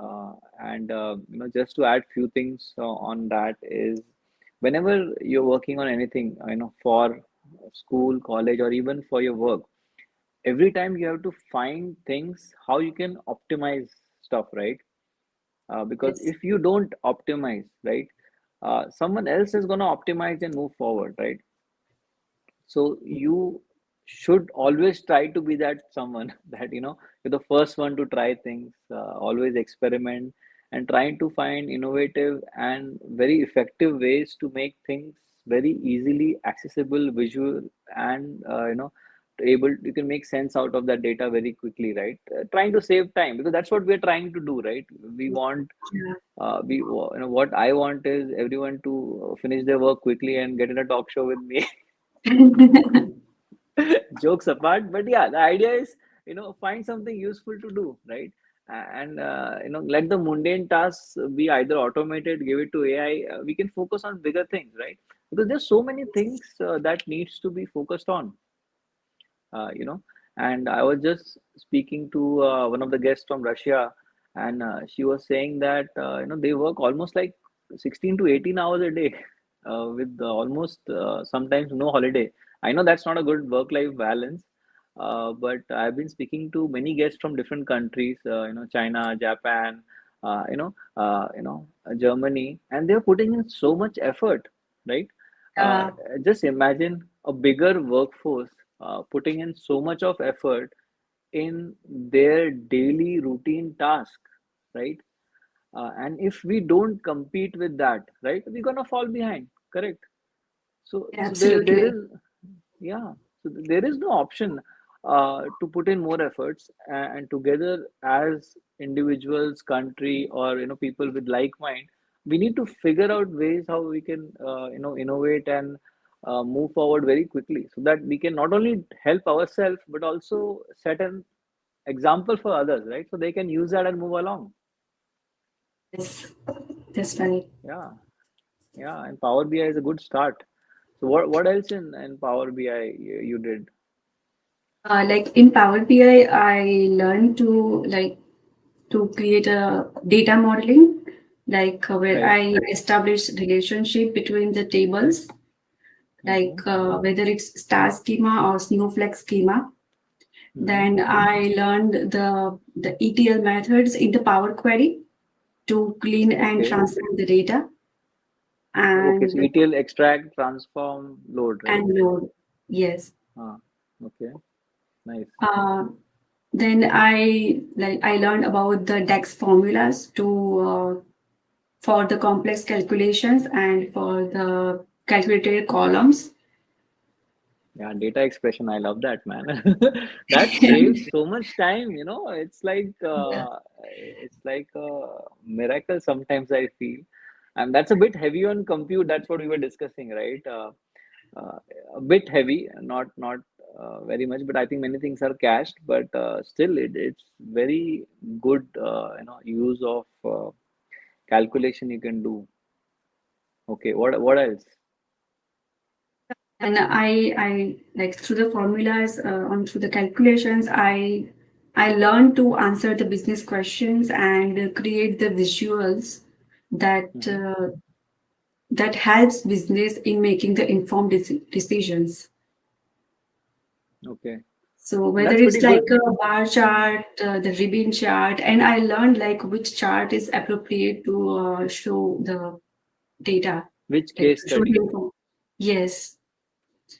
And just to add few things on that is whenever you're working on anything, for school, college, or even for your work, every time you have to find things how you can optimize stuff, right? Because Yes. if you don't optimize, right, someone else is going to optimize and move forward, right? So you should always try to be that someone that you're the first one to try things, always experiment and trying to find innovative and very effective ways to make things very easily accessible, visual, and able you can make sense out of that data very quickly, right? Trying to save time, because that's what we're trying to do, right? We want Yeah. what I want is everyone to finish their work quickly and get in a talk show with me. Jokes apart, but yeah, the idea is find something useful to do, right? And let the mundane tasks be either automated, give it to AI. We can focus on bigger things, right? Because there's so many things that needs to be focused on, uh, you know. And I was just speaking to one of the guests from Russia, and she was saying that they work almost like 16 to 18 hours a day, with almost sometimes no holiday. I know that's not a good work-life balance, but I've been speaking to many guests from different countries, China, Japan, Germany, and they're putting in so much effort, right? Uh, uh, just imagine a bigger workforce putting in so much of effort in their daily routine task, right? And if we don't compete with that, right, we're gonna fall behind, correct? So there absolutely. is, yeah, so there is no option to put in more efforts, and together as individuals, country, or people with like mind, we need to figure out ways how we can innovate and move forward very quickly, so that we can not only help ourselves but also set an example for others, right? So they can use that and move along. Yes, that's right. Yeah, yeah, and Power BI is a good start. So what else in Power BI you did? Like in Power BI, I learned to create a data modeling, where Right. I establish relationship between the tables, Mm-hmm. whether it's star schema or snowflake schema. Mm-hmm. Then I learned the ETL methods in the Power Query to clean and Okay. transform the data Okay, so and ETL extract, transform, load, right? load. Yes. Ah, okay, nice. Uh, then I learned about the DEX formulas to for the complex calculations and for the calculated columns. Yeah, data expression, I love that, man. That saves so much time. Yeah. It's like a miracle sometimes I feel. And that's a bit heavy on compute. That's what we were discussing, right? Uh, a bit heavy, not very much, but I think many things are cached, but still it's very good, use of calculation you can do. Okay, what else? And I like through the formulas on through the calculations, I learned to answer the business questions and create the visuals that Hmm. that helps business in making the informed decisions. Okay, So whether that's pretty it's like good. a bar chart, the ribbon chart, and I learned like which chart is appropriate to show the data, Which like case to show the study? info. Yes,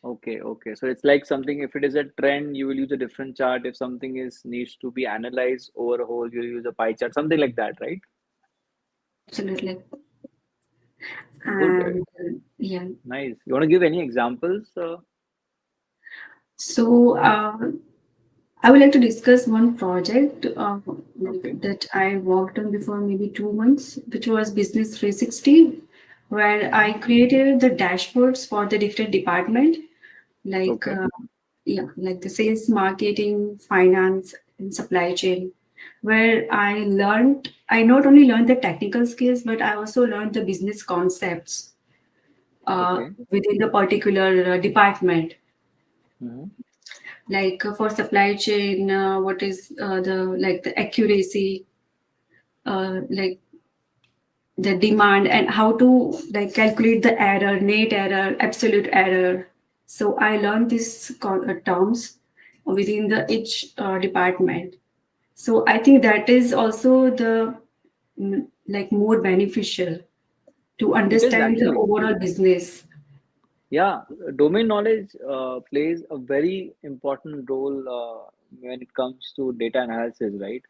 Okay, okay. So it's like something, if it is a trend, you will use a different chart. If something is needs to be analyzed over a whole, you'll use a pie chart, something like that, right? absolutely. Good. And yeah, Nice. You want to give any examples? so I would like to discuss one project Okay, that I worked on before maybe 2 months, which was Business 360, where I hmm, created the dashboards for the different department, like okay, yeah, like the sales, marketing, finance, and supply chain, where I not only learned the technical skills, but I also learned the business concepts okay. within the particular department. Hmm. For supply chain, what is the accuracy, like the demand, and how to like calculate the error, net error, absolute error. So I learned these terms within the each department. So I think that is also the like more beneficial to It is understand the actually. overall business. Yeah, domain knowledge plays a very important role when it comes to data analysis, right?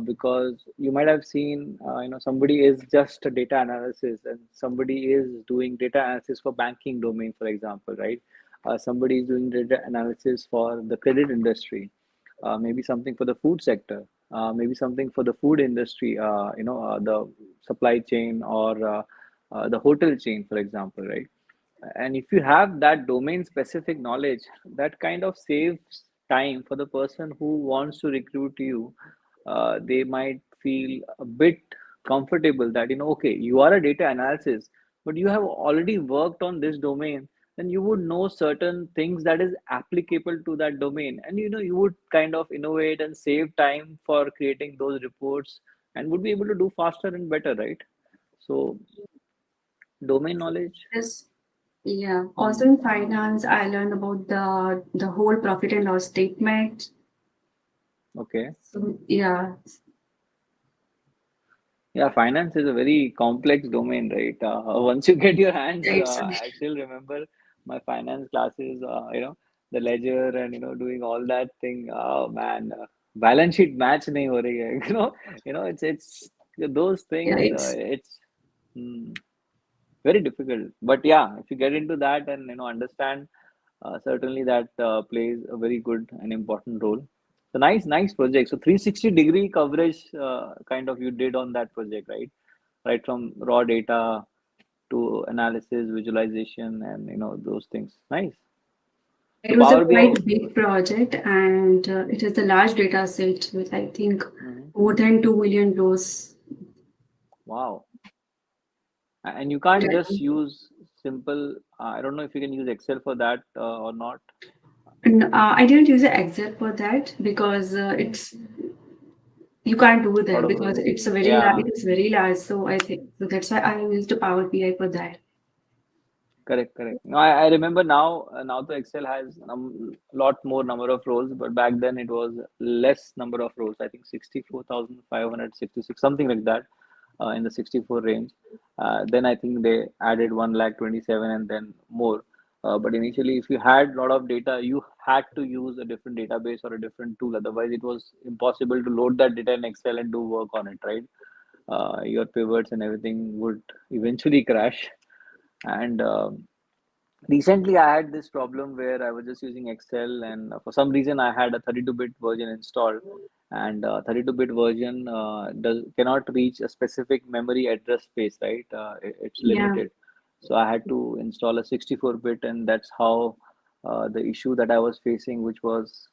because you might have seen, somebody is just a data analysis and somebody is doing data analysis for banking domain, for example, right? Somebody is doing data analysis for the credit industry, maybe something for the food sector, maybe something for the food industry, the supply chain or the hotel chain, for example, right? And if you have that domain specific knowledge, that kind of saves time for the person who wants to recruit you. They might feel a bit comfortable that, okay, you are a data analysis, but you have already worked on this domain, then you would know certain things that is applicable to that domain, and you would kind of innovate and save time for creating those reports and would be able to do faster and better, right? So domain knowledge. Yes. Yeah. Also Hmm. in finance, I learned about the whole profit and loss statement. Okay. So yeah, Yeah, finance is a very complex domain, right? Once you get your hands, it's I still remember my finance classes, the ledger and, doing all that thing. Oh man, balance sheet match nahi ho rahi hai. It's those yeah, things. it's It's hmm, very difficult. But yeah, if you get into that and, understand, certainly that plays a very good and important role. So nice project. So 360-degree coverage, kind of you did on that project, right? Right from raw data to analysis, visualization, and those things. Nice. So it was a Power BI. quite big project, and it is a large data set with I think Mhm. more than 2 million rows. Wow. And you can't just Data. use simple. I don't know if you can use Excel for that or not. And I didn't use the Excel for that because Hmm. it's you can't do Lot that of because it's a very large. yeah. It's very large, so I think so that's why I used the Power BI for that. Correct, correct. No, I remember now. Now the Excel has a lot more number of rows, but back then it was less number of rows. I think 64,566, something like that, in the 64 range. Then I think they added 127 and then more. But initially, if you had a lot of data, you had to use a different database or a different tool. Otherwise, it was impossible to load that data in Excel and do work on it, right? Your pivots and everything would eventually crash. And recently, I had this problem where I was just using Excel, and for some reason, I had a 32-bit version installed, and 32-bit version does cannot reach a specific memory address space, right? It's Yeah. limited. So I had to install a 64-bit, and that's how the issue that I was facing, which was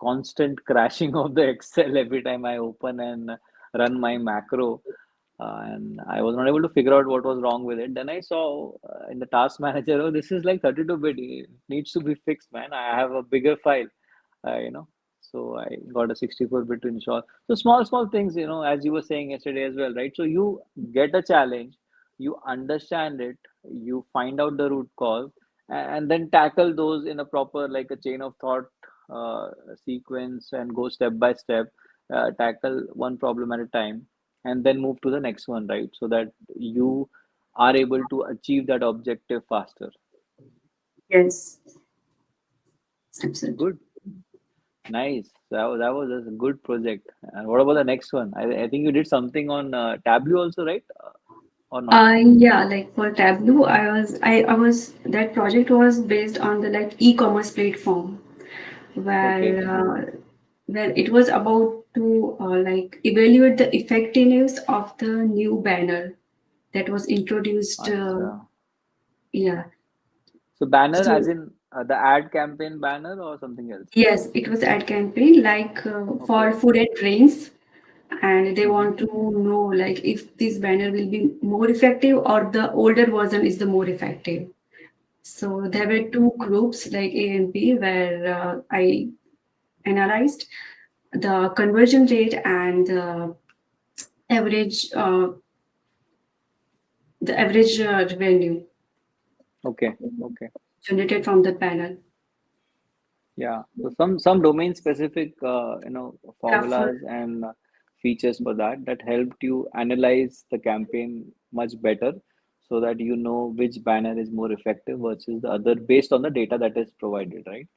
constant crashing of the Excel every time I open and run my macro, and I was not able to figure out what was wrong with it. Then I saw in the task manager, oh, this is like 32-bit. It needs to be fixed, man. I have a bigger file, uh, you know. So I got a 64-bit to install. So small things, as you were saying yesterday as well, right? So you get a challenge, you understand it, you find out the root cause, and then tackle those in a proper, like a chain of thought sequence and go step by step, tackle one problem at a time and then move to the next one, right? So that you are able to achieve that objective faster. Yes. Absolutely. Good, nice. That was a good project. And what about the next one? I think you did something on Tableau also, right? Or not? Yeah, like for Tableau, I was that project was based on the like e-commerce platform where Okay. where it was about to like evaluate the effectiveness of the new banner that was introduced. Acha. Yeah, So banner as so in the ad campaign banner or something else? yes, it was ad campaign like for Okay. food and drinks, and they Mm-hmm. want to know like if this banner will be more effective or the older version is the more effective. So there were two groups like A and B where I analyzed the conversion rate and average the average revenue Okay. Okay. generated from the panel. Yeah, so some domain specific Yeah, for formulas and features for that helped you analyze the campaign much better, so that you know which banner is more effective versus the other based on the data that is provided, right?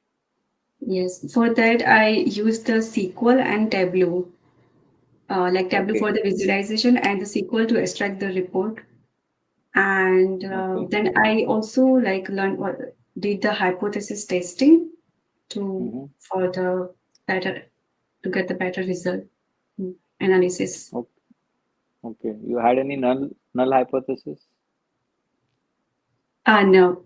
yes, for that I used the SQL and Tableau. like Tableau Okay. for the visualization and the SQL to extract the report. And Okay. then I also like learned what did the hypothesis testing to Mm-hmm. for the better to get the better result analysis. Okay. Okay. You had any null hypothesis? No.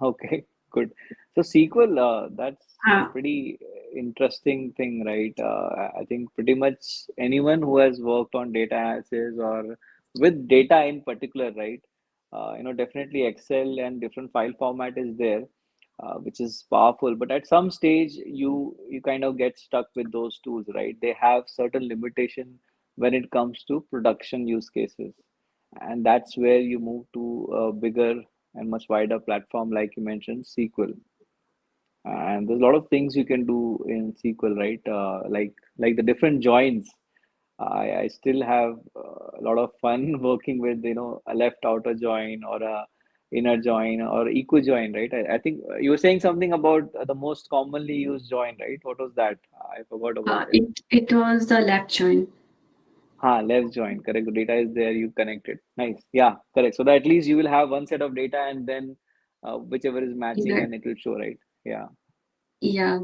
Okay, good. So SQL, that's a Uh, pretty interesting thing, right? I think pretty much anyone who has worked on data analysis or with data in particular, right? Definitely Excel and different file format is there, which is powerful. But at some stage, you kind of get stuck with those tools, right? They have certain limitation when it comes to production use cases, and that's where you move to a bigger and much wider platform, like you mentioned, SQL. And there's a lot of things you can do in SQL, right? Like the different joins. I still have a lot of fun working with a left outer join or a inner join or equi join, right? I think you were saying something about the most commonly used join, right? What was that? I forgot about it. it was the left join. Left join, correct. The data is there, you connect it. Nice. Yeah, correct. So that at least you will have one set of data and then whichever is matching Yeah. and it will show, right? Yeah, Yeah.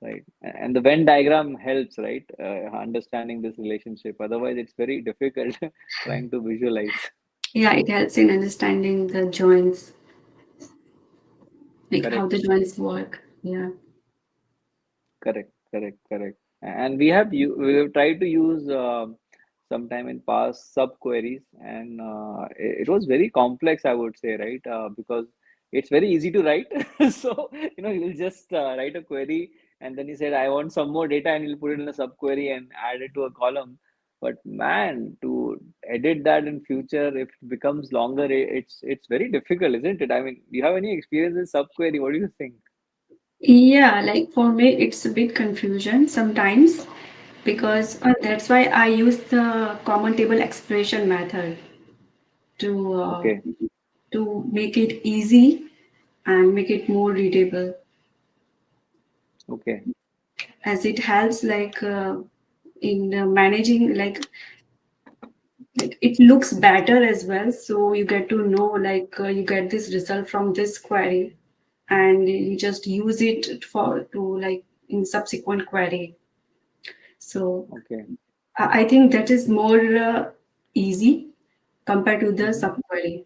right. And the Venn diagram helps, right? Understanding this relationship. Otherwise, it's very difficult trying to visualize. Yeah, it helps in understanding the joints, like how Correct. the joints work. Yeah. Correct, correct, correct. And we have tried to use sometime in past subqueries, and it was very complex, I would say, right? Because it's very easy to write. So, you'll just write a query, and then you said, I want some more data, and you'll put it in a subquery and add it to a column. But man, to edit that in future, if it becomes longer, it's very difficult, isn't it? I mean, do you have any experience in subquery? What do you think? Yeah, like for me, it's a bit confusion sometimes because that's why I use the common table expression method to uh, Okay, to make it easy and make it more readable, okay, as it helps in managing like it looks better as well. So you get to know you get this result from this query, and you just use it for to like in subsequent query. So okay. I think that is more easy compared to the Hmm. subquery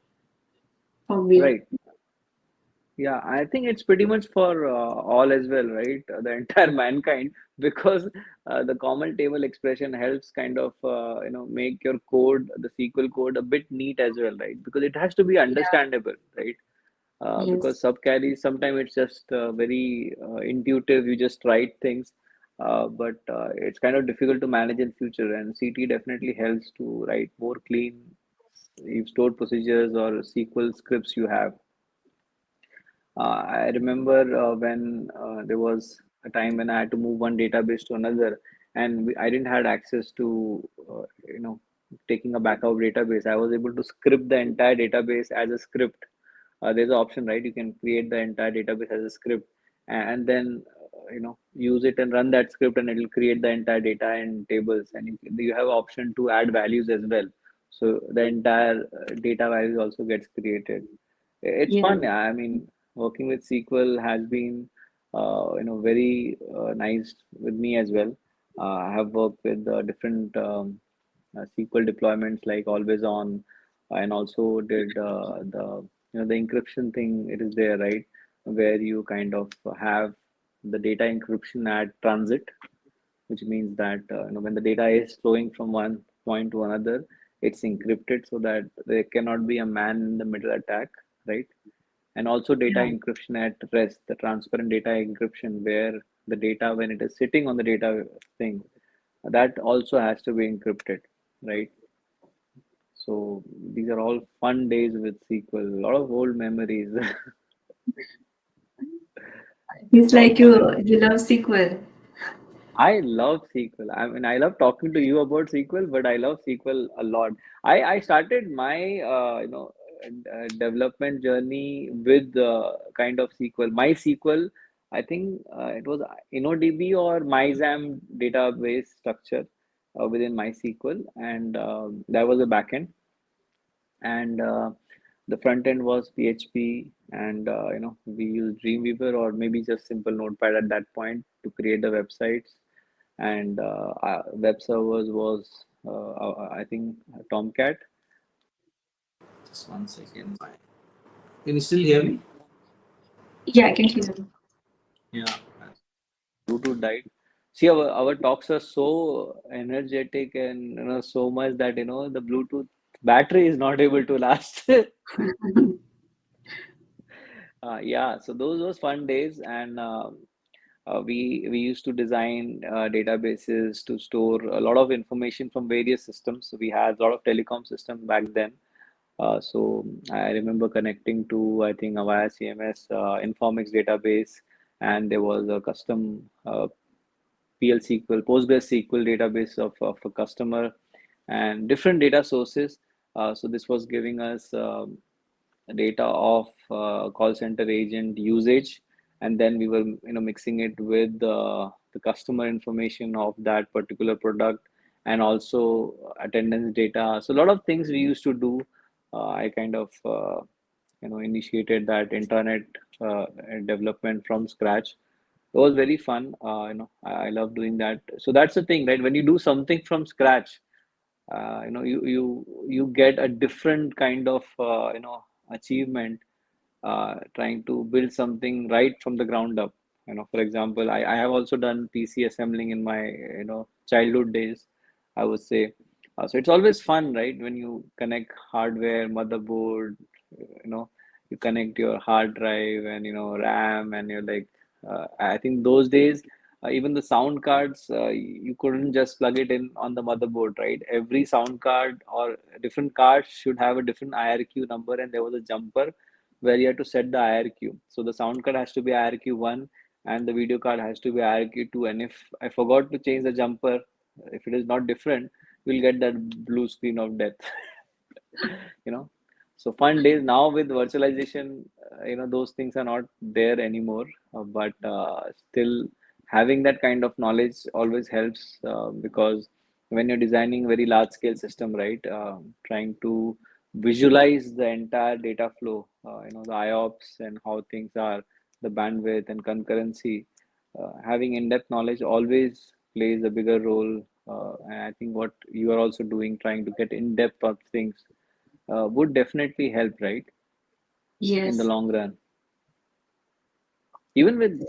for me. Right. Yeah, I think it's pretty much for all as well, right? The entire mankind, because the common table expression helps kind of make your code, the SQL code, a bit neat as well, right? Because it has to be Yeah. understandable, right? Yes. Because sub carries sometimes it's just very intuitive. You just write things, but it's kind of difficult to manage in future. And CT definitely helps to write more clean, you've stored procedures or SQL scripts you have. I remember when there was a time when I had to move one database to another, and I didn't had access to, taking a backup database. I was able to script the entire database as a script. There's an option, right? You can create the entire database as a script, and then use it and run that script, and it will create the entire data and tables. And you have option to add values as well. So the entire data values also gets created. It's Yeah. fun. Yeah. I mean, working with SQL has been, very nice with me as well. I have worked with different SQL deployments like always on, and also did the encryption thing. It is there, right, where you kind of have the data encryption at transit, which means that when the data is flowing from one point to another, it's encrypted so that there cannot be a man in the middle attack, right? And also data Yeah. encryption at rest, the transparent data encryption, where the data, when it is sitting on the data thing, that also has to be encrypted, right? So these are all fun days with SQL, a lot of old memories. It's A lot of like fun. you love SQL. I love SQL. I mean, I love talking to you about SQL, but I love SQL a lot. I started my development journey with kind of SQL. My SQL, I think it was InnoDB or MyXAM database structure within MySQL, and that was a backend, and the front end was PHP, and we used Dreamweaver or maybe just simple Notepad at that point to create the websites, and web servers was I think Tomcat. Just 1 second. Can you still hear me? Yeah, I can hear you. Yeah. Bluetooth died. See, our talks are so energetic and so much that the Bluetooth battery is not able to last. Yeah, so those was fun days, and we used to design databases to store a lot of information from various systems. So we had a lot of telecom systems back then. So I remember connecting to, I think, via CMS Informix database, and there was a custom PL SQL, PostgreSQL database of a customer, and different data sources. So this was giving us data of call center agent usage, and then we were mixing it with the customer information of that particular product, and also attendance data. So a lot of things we used to do. I kind of initiated that intranet development from scratch. It was very fun. I love doing that. So that's the thing, right? When you do something from scratch, you get a different kind of achievement, trying to build something right from the ground up. For example, I have also done PC assembling in my childhood days, I would say. So it's always fun, right? When you connect hardware, motherboard, you connect your hard drive and RAM, and you're like, I think those days, even the sound cards, you couldn't just plug it in on the motherboard, right? Every sound card or different card should have a different IRQ number, and there was a jumper where you have to set the IRQ. So the sound card has to be IRQ1, and the video card has to be IRQ2. And if I forgot to change the jumper, if it is not different, we'll get that blue screen of death. you know. So fun days. Now with virtualization, those things are not there anymore. But still, having that kind of knowledge always helps, because when you're designing very large scale system, right? Trying to visualize the entire data flow, the IOPS and how things are, the bandwidth and concurrency. Having in-depth knowledge always plays a bigger role. And I think what you are also doing, trying to get in-depth of things, would definitely help, right? In the Yes. long run. Even with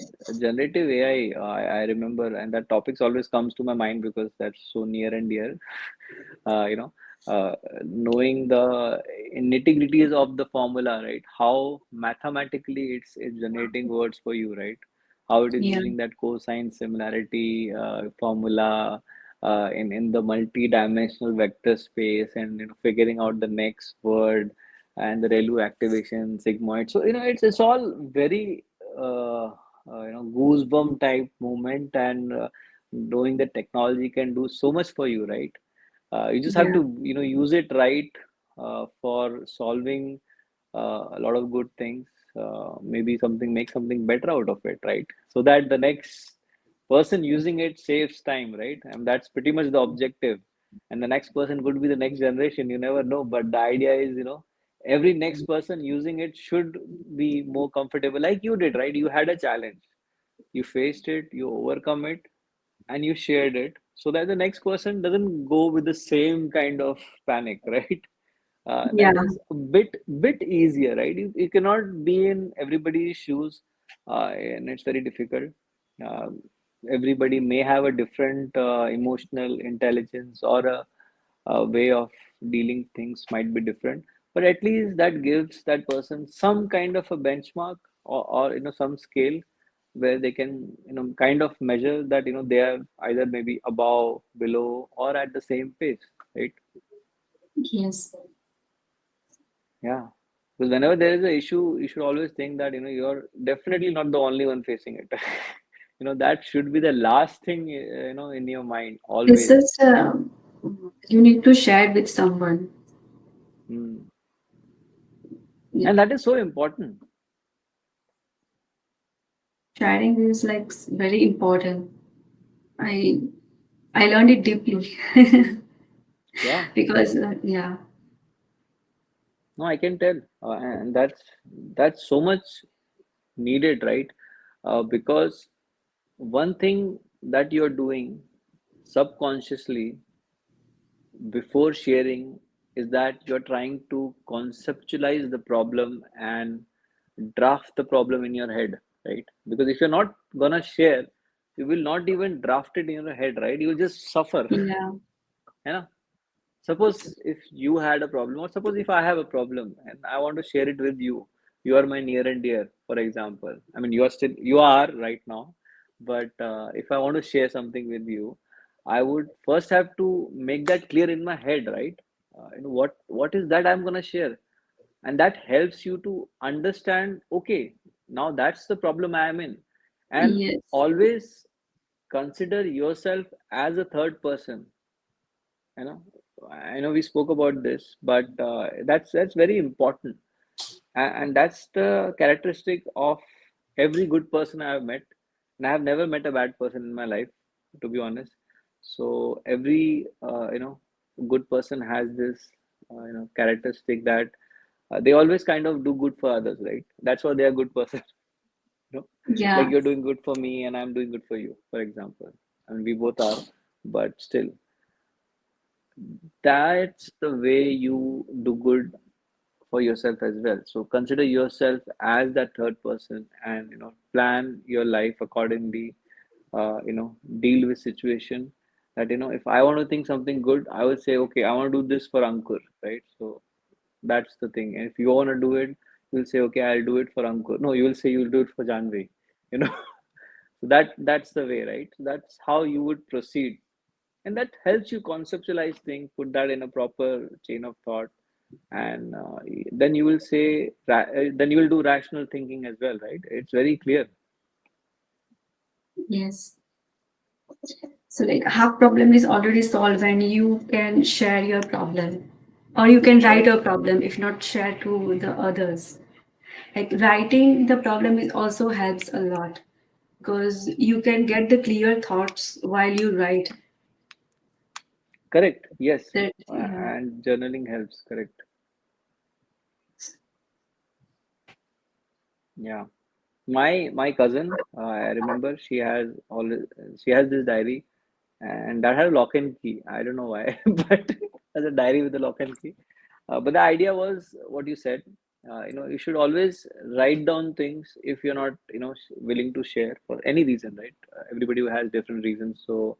generative AI, I remember, and that topics always comes to my mind because that's so near and dear. uh, you know, Knowing the nitty-gritties of the formula, right? How mathematically it's generating words for you, right? How it is Yeah. using that cosine similarity formula in the multi-dimensional vector space, and figuring out the next word and the ReLU activation, sigmoid. So it's all very goosebump type movement, and knowing that technology can do so much for you, right? You just have Yeah. to use it right, for solving a lot of good things. Maybe make something better out of it, right? So that the next person using it saves time, right? And that's pretty much the objective. And the next person could be the next generation. You never know. But the idea is, every next person using it should be more comfortable, like you did, right? You had a challenge, you faced it, you overcome it, and you shared it, so that the next person doesn't go with the same kind of panic, right? Yeah. That is a bit easier, right? You cannot be in everybody's shoes, and it's very difficult. uh, Everybody may have a different emotional intelligence, or a way of dealing things might be different, but at least that gives that person some kind of a benchmark, or some scale where they can kind of measure that they are either maybe above, below, or at the same pace, right? Yes. Yeah, because whenever there is an issue, you should always think that you're definitely not the only one facing it. That should be the last thing in your mind This always. is you need to share with someone. Mm. Yeah. And that is so important. Sharing is like very important. I I learned it deeply Yeah, because yeah, no, I can tell, and that's so much needed, right? Because one thing that you're doing subconsciously before sharing is that you're trying to conceptualize the problem and draft the problem in your head, right? Because if you're not gonna share, you will not even draft it in your head, right? You'll just suffer. yeah, You know, suppose if you had a problem, or suppose if I have a problem and I want to share it with you, you are my near and dear, for example. I mean, you are right now, but if I want to share something with you, I would first have to make that clear in my head, right? What is that I'm gonna share, and that helps you to understand. Okay, now that's the problem I am in, and yes, always consider yourself as a third person. you know I know we spoke about this, but that's very important. And that's the characteristic of every good person I have met, and I have never met a bad person in my life, to be honest. So every good person has this characteristic that they always kind of do good for others, right? That's why they are good person. you know like yeah, you're doing good for me and I'm doing good for you, for example, and we both are. But still, that's the way you do good for yourself as well. So consider yourself as that third person, and plan your life accordingly. Deal with situation that, if I want to think something good, I would say, okay, I want to do this for Ankur, right? So that's the thing. And if you want to do it, you'll say, okay, I'll do it for Ankur. No, you will say you'll do it for Janvi. you know so that's the way, right? So that's how you would proceed, and that helps you conceptualize things, put that in a proper chain of thought, and then you will say then you will do rational thinking as well, right? It's very clear. yes. So like half problem is already solved when you can share your problem, or you can write a Correct. problem if not share to the others. Like writing the problem is also helps a lot because you can get the clear thoughts while you write. Correct, yes. That yeah, And journaling helps, correct. Yeah, my cousin, I remember she has this diary, and that had a lock and key. I don't know why, but as a diary with a lock and key. But the idea was what you said. You should always write down things if you're not, willing to share for any reason, right? Everybody has different reasons, so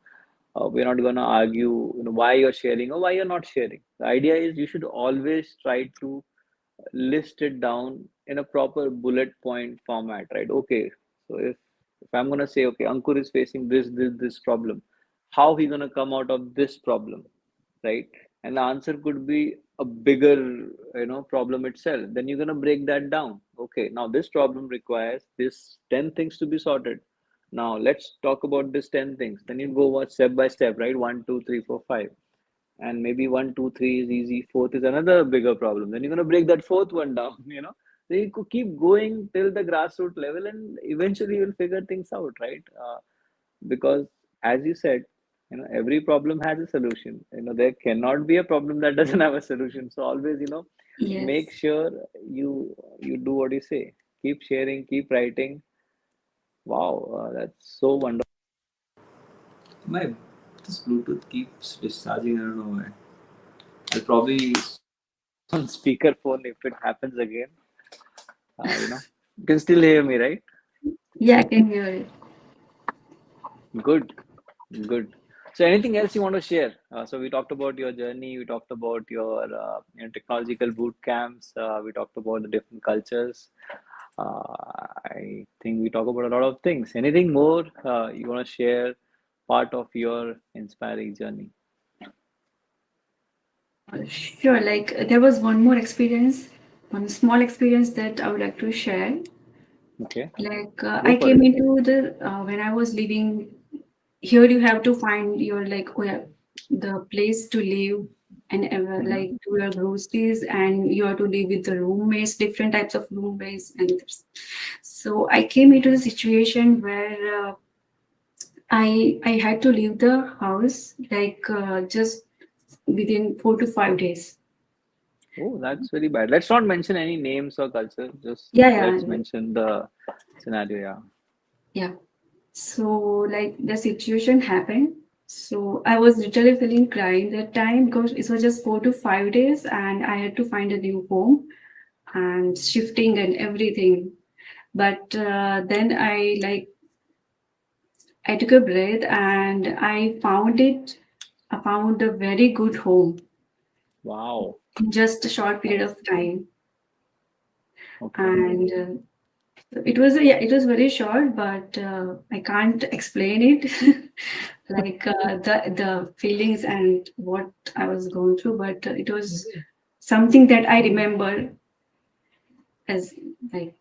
we're not gonna argue, why you're sharing or why you're not sharing. The idea is you should always try to list it down in a proper bullet point format, right? Okay, so if I'm gonna say, okay, Ankur is facing this problem, how he gonna come out of this problem, right? And the answer could be a bigger, problem itself. Then you're gonna break that down. Okay, now this problem requires this 10 things to be sorted. Now let's talk about this 10 things. Then you go what step by step, right? One, two, three, four, five, and maybe one, two, three is easy. Fourth is another bigger problem. Then you're gonna break that fourth one down. So you could keep going till the grassroots level, and eventually you'll figure things out, right? Because as you said, every problem has a solution. There cannot be a problem that doesn't have a solution. So always, make yes, sure you do what you say. Keep sharing, keep writing. Wow, that's so wonderful. My this Bluetooth keeps discharging. I don't know why. I'll probably On speakerphone if it happens again. You can still hear me, right? yeah, I can hear it. Good, good. So anything else you want to share? So we talked about your journey, we talked about your technological boot camps, we talked about the different cultures. I think we talk about a lot of things. Anything more you want to share? Part of your inspiring journey. Sure, like there was one more experience, one small experience that I would like to share. Okay, Like go I for came it. into the when I was living here, you have to find your like where the place to live. and ever Mm-hmm. like do your groceries, and you have to live with the roommates, different types of roommates. And so I came into a situation where I had to leave the house like just within 4 to 5 days. Oh, that's very bad. Let's not mention any names or culture. Just Yeah, let's yeah, mention the scenario. Yeah. yeah. So like the situation happened. So I was literally feeling crying that time because it was just 4 to 5 days and I had to find a new home and shifting and everything. But then I took a breath and I found it. I found a very good home Wow. in just a short period of time. Okay. And it was yeah, it was very short, but I can't explain it, like the feelings and what I was going through. But it was something that I remember as like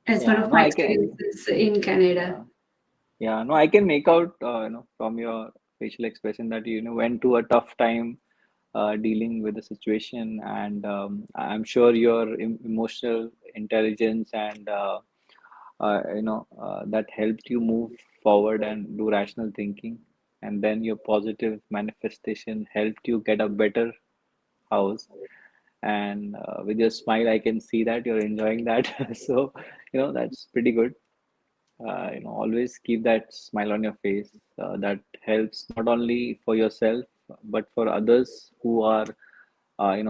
as one Yeah. of No, my I can. experiences in Canada. Yeah. Yeah. No, I can make out, from your facial expression that you know went to a tough time dealing with the situation, and I'm sure your emotional intelligence and that helped you move forward and do rational thinking, and then your positive manifestation helped you get a better house. And with your smile, I can see that you're enjoying that. So, that's pretty good. Always keep that smile on your face. That helps not only for yourself, but for others who are,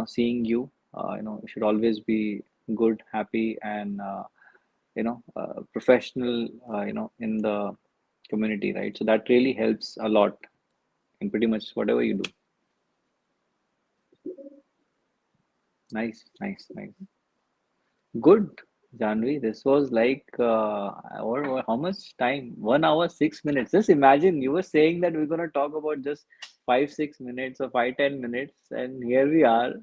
seeing you. You should always be good, happy, and professional, in the community, right? So that really helps a lot in pretty much whatever you do. Nice, nice, nice. Good, Janvi. This was like, how much time? 1 hour, 6 minutes. Just imagine you were saying that we're gonna talk about just 5, 6 minutes or 5, 10 minutes, and here we are,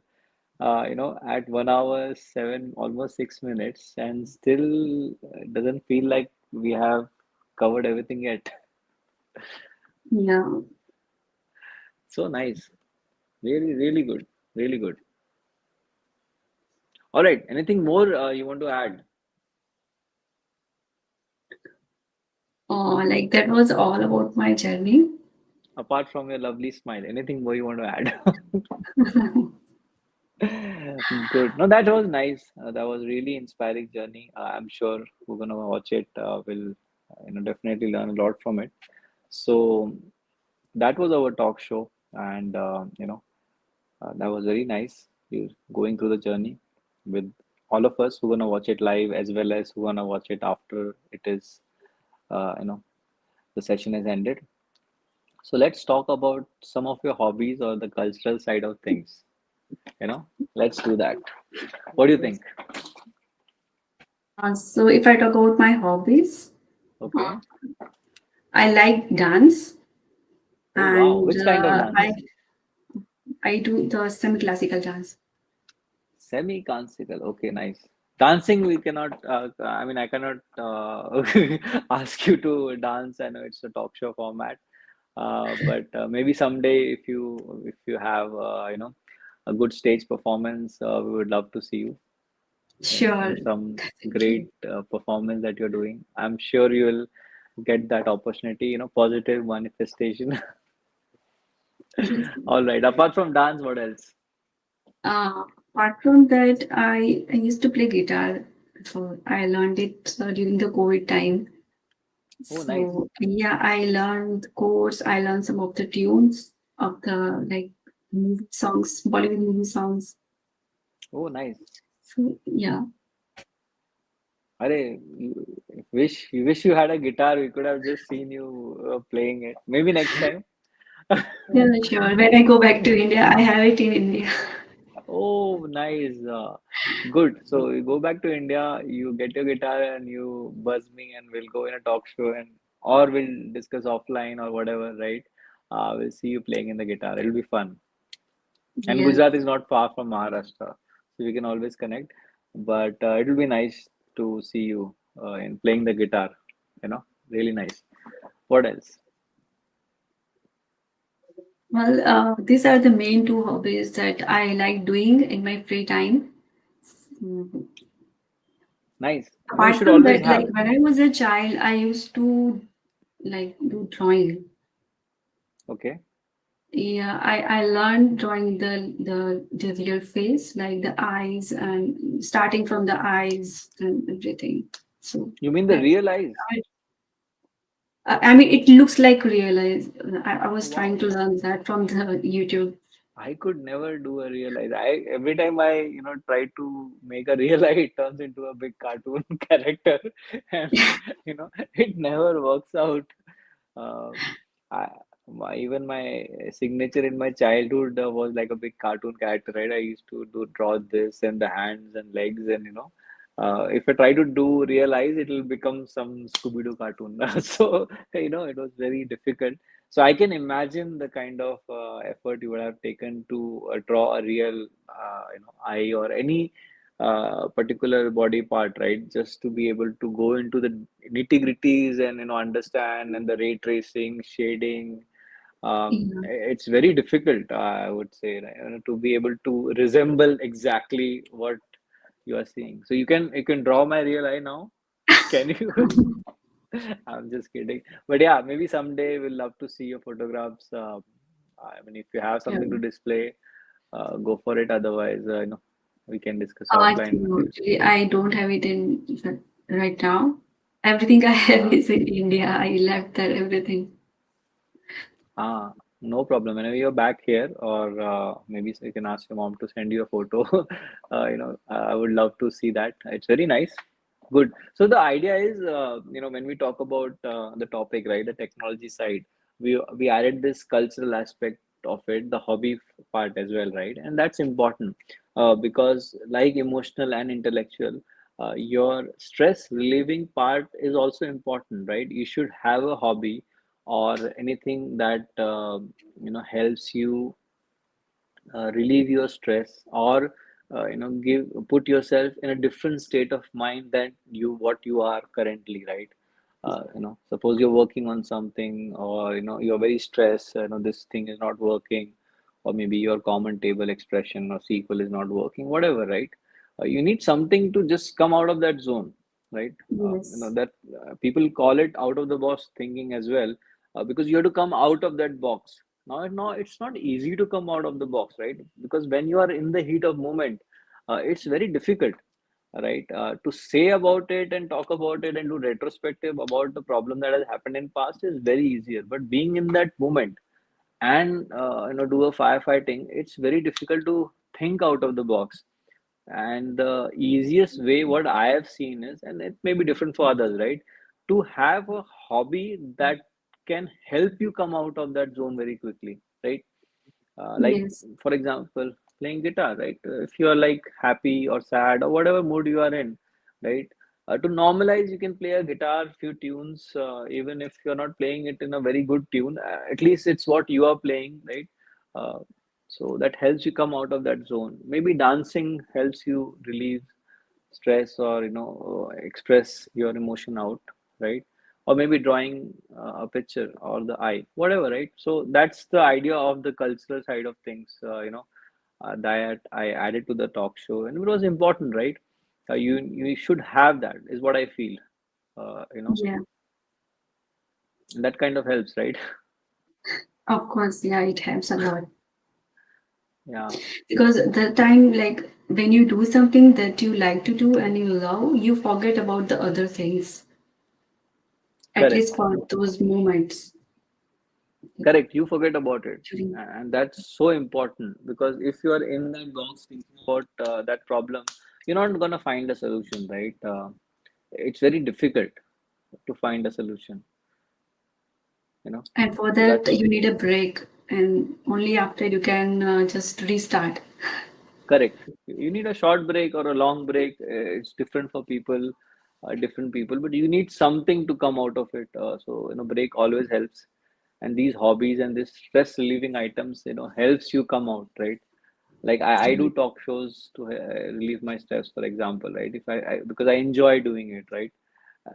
at 1 hour, seven, almost 6 minutes, and still it doesn't feel like we have covered everything yet. Yeah. So nice. Really, really good. Really good. All right. Anything more you want to add Like that was all about my journey. apart from your lovely smile? Anything more you want to add? Good. No, that was nice. That was really inspiring journey. I'm sure who's gonna watch it will, definitely learn a lot from it. So that was our talk show, and that was very nice. You going through the journey with all of us who gonna watch it live as well as who gonna watch it after it is, the session is ended. So let's talk about some of your hobbies or the cultural side of things. Let's do that. What do you think? So if I talk about my hobbies, Okay. I like dance, Oh wow, and which kind of I dance? I do the semi-classical dance. Semi-classical. Okay, nice. Dancing, we cannot. I mean, I cannot ask you to dance. I know it's a talk show format, but maybe someday, if you have, a good stage performance, we would love to see you. Sure, In some great definitely. performance that you're doing. I'm sure you will get that opportunity. Positive manifestation. Yes. All right. Apart from dance, what else? Apart from that, I used to play guitar before. I learned it during the COVID time. Oh, nice. So yeah, I learned chords. I learned some of the tunes of the like movie songs, Bollywood movie songs. Oh, nice. So yeah, Arey, wish you had a guitar. We could have just seen you playing it. Maybe next time. yeah, sure. When I go back to India, I have it in India. Oh, nice. Good. So you go back to India, you get your guitar and you buzz me and we'll go in a talk show and or we'll discuss offline or whatever, right? We'll see you playing in the guitar. It'll be fun. And Yes. Gujarat is not far from Maharashtra, so we can always connect. But it'll be nice to see you in playing the guitar. Really nice. What else? Well, these are the main two hobbies that I like doing in my free time. Mm. Nice. You Apart should from always that, have. like when I was a child, I used to like do drawing. Okay. Yeah, I learned drawing the real face, like the eyes and starting from the eyes and everything. So You mean the I, real eyes? I mean, it looks like real eyes. I was trying Wow. to learn that from the YouTube. I could never do a real eye. I every time I try to make a real eye, it turns into a big cartoon character, and it never works out. Uh, I, even my signature in my childhood was like a big cartoon character, right? I used to do draw this and the hands and legs, and if I try to do real eyes, it will become some Scooby-Doo cartoon. So it was very difficult. So I can imagine the kind of effort you would have taken to draw a real, eye or any particular body part, right? Just to be able to go into the nitty-gritties and understand and the ray tracing, shading. Yeah. It's very difficult, I would say, right? To be able to resemble exactly what you are seeing. So you can draw my real eye now. Can you? I'm just kidding. But yeah, maybe someday we'll love to see your photographs. I mean, if you have something to Yeah. display, go for it. Otherwise, we can discuss offline. No, actually, I don't have it in right now. Everything I have Ah, is in India. I left that everything. no problem. Whenever you're back here, or maybe so you can ask your mom to send you a photo. I would love to see that. It's very nice. Good. So the idea is, when we talk about the topic, right, the technology side, we added this cultural aspect of it, the hobby part as well, right? And that's important because, like emotional and intellectual, your stress relieving part is also important, right? You should have a hobby or anything that helps you relieve your stress, or give put yourself in a different state of mind than what you are currently, right? Suppose you're working on something, or you're very stressed, this thing is not working, or maybe your common table expression or SQL is not working, whatever, right? You need something to just come out of that zone, right? Yes. That people call it out of the box thinking as well, because you have to come out of that box. Now, no, it's not easy to come out of the box, right? Because when you are in the heat of moment, it's very difficult, right? To say about it and talk about it and do retrospective about the problem that has happened in past is very easier. But being in that moment and do a firefighting, it's very difficult to think out of the box. And the easiest way, what I have seen is, and it may be different for others, right? To have a hobby that can help you come out of that zone very quickly, right? Like, Yes. for example, playing guitar, right? If you are like happy or sad or whatever mood you are in, right? To normalize, you can play a guitar, few tunes, even if you're not playing it in a very good tune. At least it's what you are playing, right? Uh, so that helps you come out of that zone. Maybe dancing helps you relieve stress, or express your emotion out, right? Or maybe drawing a picture or the eye, whatever, right? So that's the idea of the cultural side of things, that I added to the talk show, and it was important, right? You should have that, is what I feel. uh, you know Yeah. that kind of helps, right? Of course. Yeah, it helps a lot. Yeah, Because the time, like when you do something that you like to do and you love, you forget about the other things, at correct. least for those moments. Correct, you forget about it. During, And that's so important, because if you are in that box thinking about that problem, you're not going to find a solution, right? It's very difficult to find a solution, you know. and for So that, that's you need a break, and only after you can just restart. correct. You need a short break or a long break. It's different for people, different people, but you need something to come out of it. So, break always helps. And these hobbies and this stress relieving items, helps you come out, right? Like I do talk shows to relieve my stress, for example, right? If because I enjoy doing it, right?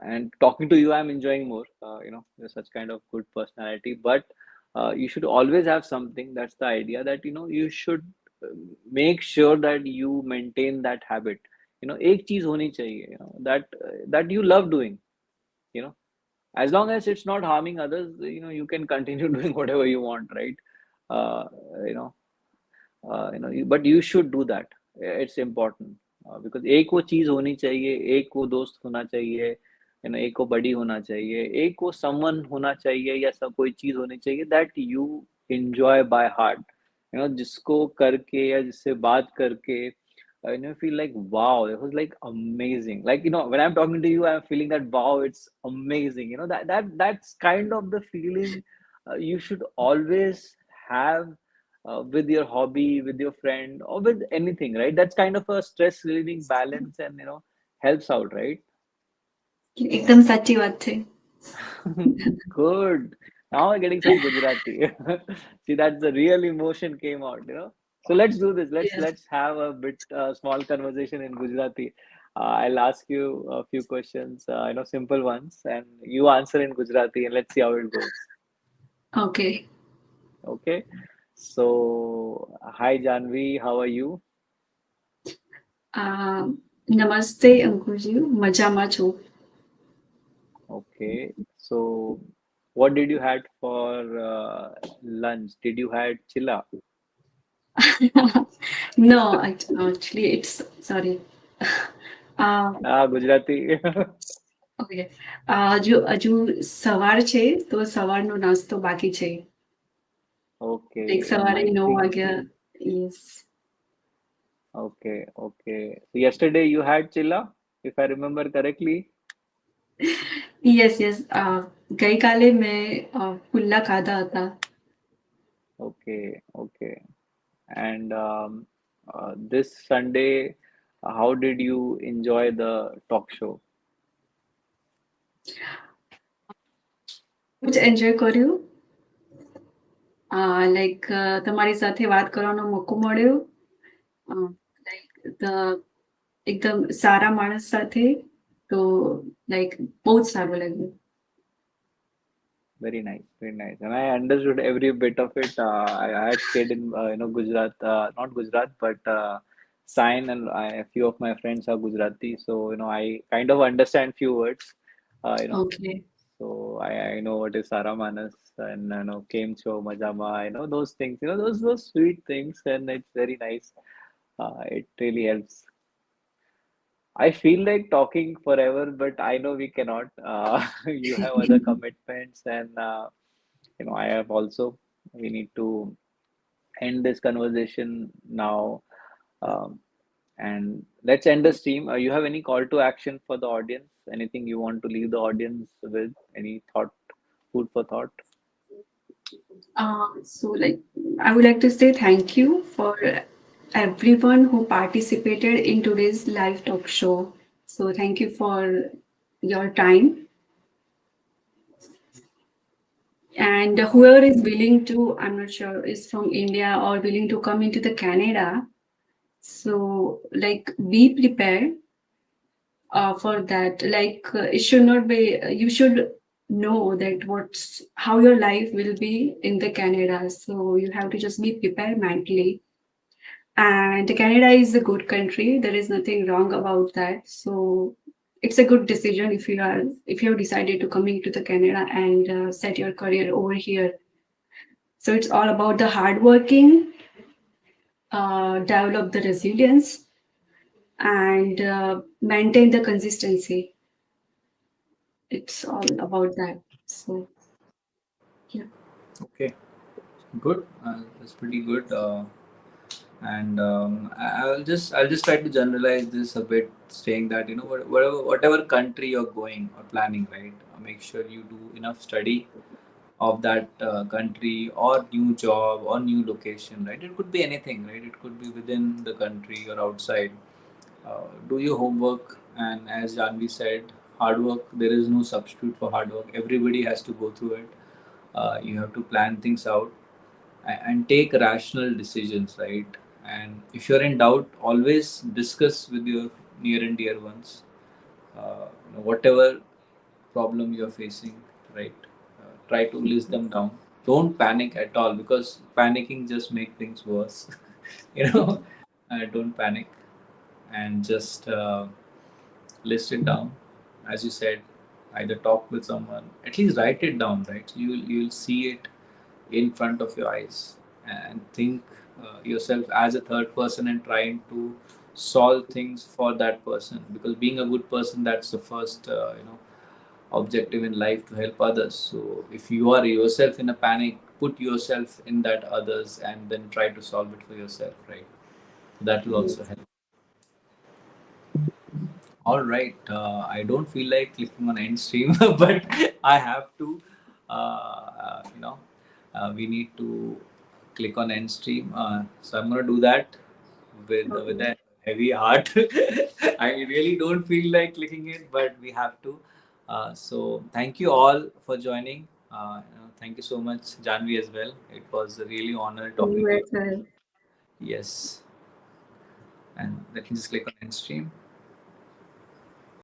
And talking to you, I'm enjoying more. You're such kind of good personality. But you should always have something. That's the idea, that you should make sure that you maintain that habit. एक चीज होनी चाहिए, that you love doing. you know as long as it's not harming others, you can continue doing whatever you want, right? uh, you know but you should do that. It's important, because एक वो चीज होनी चाहिए, एक वो दोस्त होना चाहिए, एक वो बड़ी होना चाहिए, एक वो समवन होना चाहिए, या सब कोई चीज होनी चाहिए that you enjoy by heart. जिसको करके या जिससे बात करके feel like, wow, it was like amazing. Like, when I'm talking to you, I'm feeling that, wow, it's amazing. That's kind of the feeling you should always have with your hobby, with your friend, or with anything, right? That's kind of a stress relieving balance, and helps out, right? એકદમ સાચી વાત છે. Good. Now I'm getting some Gujarati. See, that's the real emotion came out, So let's do this. Let's Yes. let's have a bit small conversation in Gujarati. I'll ask you a few questions, simple ones, and you answer in Gujarati, and let's see how it goes. Okay. Okay. So, hi Janvi, how are you? નમસ્તે અંકુરજી, મજામાં છું. Okay. So, what did you had for lunch? Did you had chilla? No, actually, it's sorry. Gujarati. Okay, હજુ સવાર છે તો સવારનો નાસ્તો બાકી છે. Okay, લાઈક સવારે I 9 think. વાગ્યા. Yes. Okay, okay. So yesterday you had chilla, if I remember correctly. Yes, yes. ગઈકાલે મેં પુલ્લા ખાધા હતા. Okay, okay. And this Sunday, how did you enjoy the talk show? બહુ જ એન્જોય કર્યું. Like તમારી સાથે વાત કરવાનો મોકો મળ્યો. લાઈક એકદમ સારા માણસ સાથે, તો લાઈક બહુ જ સારું લાગ્યું. Very nice, very nice. And I understood every bit of it. I had stayed in, Gujarat, not Gujarat, but Sign, and a few of my friends are Gujarati, so I kind of understand few words. Okay. So I know what is Saramanas, and Came Cho Majama, those things, those sweet things, and it's very nice. It really helps. I feel like talking forever, but I know we cannot. You have other commitments, and I have also. We need to end this conversation now, um, and let's end the stream. You have any call to action for the audience? Anything you want to leave the audience with? Any thought, food for thought? So, like, I would like to say thank you for everyone who participated in today's live talk show. So, thank you for your time. And whoever is willing to, I'm not sure, is from India or willing to come into the Canada. So, like, be prepared for that. Like, it should not be, you should know that how your life will be in the Canada. So you have to just be prepared mentally. And Canada is a good country. There is nothing wrong about that. So it's a good decision if you have decided to coming to the Canada and set your career over here. So it's all about the hard working, develop the resilience, and maintain the consistency. It's all about that. So yeah. Okay, good. That's pretty good. And I'll just try to generalize this a bit, saying that whatever country you're going or planning, right? Make sure you do enough study of that country, or new job, or new location, right? It could be anything, right? It could be within the country or outside. Do your homework, and as Janvi said, hard work. There is no substitute for hard work. Everybody has to go through it. You have to plan things out and take rational decisions, right? And if you're in doubt, always discuss with your near and dear ones, whatever problem you're facing, right? Try to list them down, don't panic at all, because panicking just make things worse. you know, don't panic, and just list it down, as you said. Either talk with someone, at least write it down, right? So you'll see it in front of your eyes, and think yourself as a third person and trying to solve things for that person, because being a good person, that's the first objective in life, to help others. So if you are yourself in a panic, put yourself in that others and then try to solve it for yourself, right? That will also Yes. help. All right. I don't feel like clicking on end stream, but I have to. We need to click on end stream. So I'm gonna do that with Okay. a heavy heart. I really don't feel like clicking it, but we have to. So thank you all for joining. Thank you so much, Janvi, as well. It was a really honor talking You to you. as well. Yes. And let me just click on end stream.